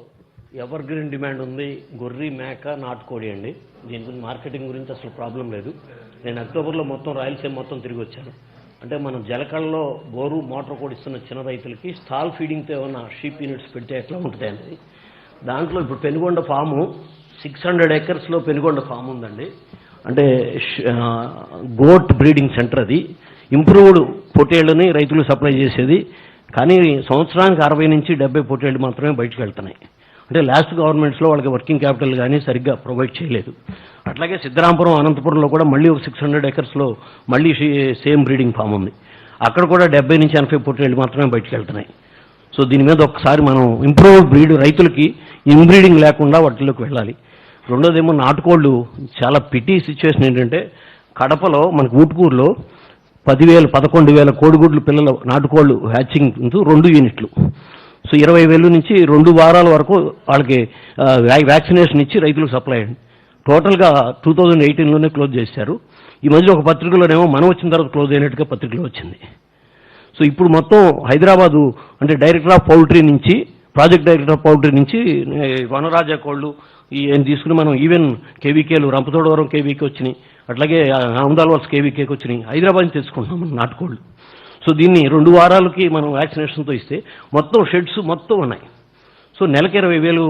ever green demand ఉంది, గొర్రె, మేక, నాటుకోడి అండి. దీని గురించి marketing గురించి అసలు ప్రాబ్లం లేదు. నేను అక్టోబర్లో మొత్తం రాయలసీమ మొత్తం తిరిగి వచ్చాను. అంటే మనం జలకళలో బోరు మోటార్ కూడా ఇస్తున్న చిన్న రైతులకి స్టాల్ ఫీడింగ్తో ఏమన్నా షీప్ యూనిట్స్ పెడితే ఎట్లా ఉంటుంది అనేది. దాంట్లో ఇప్పుడు Penukonda farm 600 acres Penukonda farm ఉందండి. అంటే గోట్ బ్రీడింగ్ సెంటర్. అది ఇంప్రూవ్డ్ పొట్టేళ్లని రైతులు సప్లై చేసేది. కానీ సంవత్సరానికి 60 నుంచి 70 పొట్టేళ్లు మాత్రమే బయటకు వెళ్తున్నాయి. అంటే లాస్ట్ గవర్నమెంట్స్లో వాళ్ళకి వర్కింగ్ క్యాపిటల్ కానీ సరిగ్గా ప్రొవైడ్ చేయలేదు. అట్లాగే సిద్ధరాంపురం, అనంతపురంలో కూడా మళ్ళీ ఒక 600 acres మళ్ళీ సేమ్ బ్రీడింగ్ ఫామ్ ఉంది. అక్కడ కూడా 70 నుంచి 80 పొట్టేళ్లు మాత్రమే బయటకు వెళ్తున్నాయి. సో దీని మీద ఒకసారి మనం ఇంప్రూవ్డ్ బ్రీడ్ రైతులకి ఇన్బ్రీడింగ్ లేకుండా వాటిలోకి వెళ్ళాలి. రెండోదేమో నాటుకోళ్ళు చాలా పిటీ సిచ్యువేషన్ ఏంటంటే కడపలో మనకు ఊటుకూరులో 11,000 కోడిగుడ్లు పిల్లలు నాటుకోళ్ళు హ్యాచింగ్ 2 యూనిట్లు. సో 20,000 నుంచి 2 వారాల వరకు వాళ్ళకి వ్యాక్సినేషన్ ఇచ్చి రైతులకు సప్లై అయ్యండి. టోటల్గా 2018లోనే క్లోజ్ చేశారు. ఈ మధ్య ఒక పత్రికలోనేమో మనం వచ్చిన తర్వాత క్లోజ్ అయినట్టుగా పత్రికలో వచ్చింది. సో ఇప్పుడు మొత్తం హైదరాబాదు అంటే డైరెక్టర్ ఆఫ్ పౌల్ట్రీ నుంచి, ప్రాజెక్ట్ డైరెక్టర్ ఆఫ్ పౌల్ట్రీ నుంచి వనరాజా కోళ్ళు ఇవన్నీ తీసుకుని మనం ఈవెన్ కేవీకేలు రంపచోడవరం కేవీకే వచ్చినాయి, అట్లాగే అహ్మదాబాద్ కేవీకేకి వచ్చినాయి. హైదరాబాద్ నుంచి తెచ్చుకుంటున్నాం మనం నాటుకోళ్ళు. సో దీన్ని 2 వారాలకి మనం వ్యాక్సినేషన్తో ఇస్తే మొత్తం షెడ్స్ మొత్తం ఉన్నాయి. సో నెలకి 20,000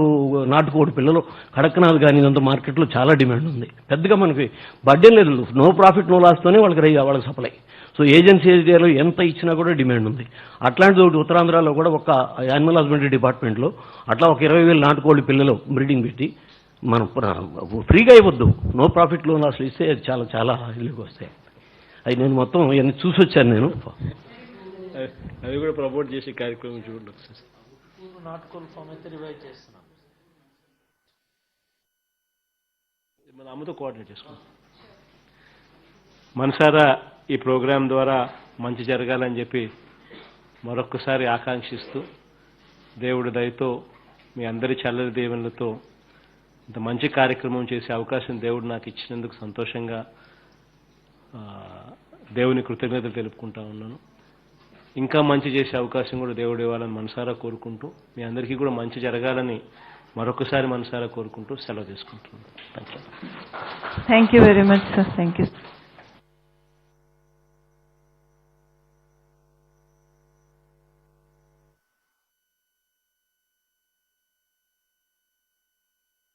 నాటుకోడి పిల్లలు కడక్నాథ్ కానీ ఇదంతా మార్కెట్లో చాలా డిమాండ్ ఉంది. పెద్దగా మనకి బడ్డేం లేదు, నో ప్రాఫిట్ నో లాస్తోనే వాళ్ళకి సప్లై. సో ఏజెన్సీ ఏరియాలో ఎంత ఇచ్చినా కూడా డిమాండ్ ఉంది. అట్లాంటిది ఒకటి ఉత్తరాంధ్రలో కూడా ఒక యానిమల్ హస్బెండరీ డిపార్ట్మెంట్లో అట్లా ఒక 20,000 నాటుకోడి పిల్లలు బ్రీడింగ్ పెట్టి మనం ఫ్రీగా ఇవ్వద్దు, నో ప్రాఫిట్ లోన్ అసలు ఇస్తే చాలా చాలా ఇల్లుకి వస్తాయి. అది నేను మొత్తం ఇవన్నీ చూసి వచ్చాను. నేను అవి కూడా ప్రమోట్ చేసే కార్యక్రమం చూడండి. నాటుకోళ్ళ ఫామ్ అయితే రివైవ్ చేస్తున్నాం. మన అమ్మతో కోఆర్డినేట్ చేసుకుంటాం. మనసారా ఈ ప్రోగ్రాం ద్వారా మంచి జరగాలని చెప్పి మరొక్కసారి ఆకాంక్షిస్తూ దేవుడి దయతో మీ అందరి చల్లని దీవెనలతో ఇంత మంచి కార్యక్రమం చేసే అవకాశం దేవుడు నాకు ఇచ్చినందుకు సంతోషంగా దేవుని కృతజ్ఞతలు తెలుపుకుంటా ఉన్నాను. ఇంకా మంచి చేసే అవకాశం కూడా దేవుడు ఇవ్వాలని మనసారా కోరుకుంటూ మీ అందరికీ కూడా మంచి జరగాలని మరొకసారి మనసారా కోరుకుంటూ సెలవు తీసుకుంటున్నాను. Thank you. Thank you very much, sir. Thank you.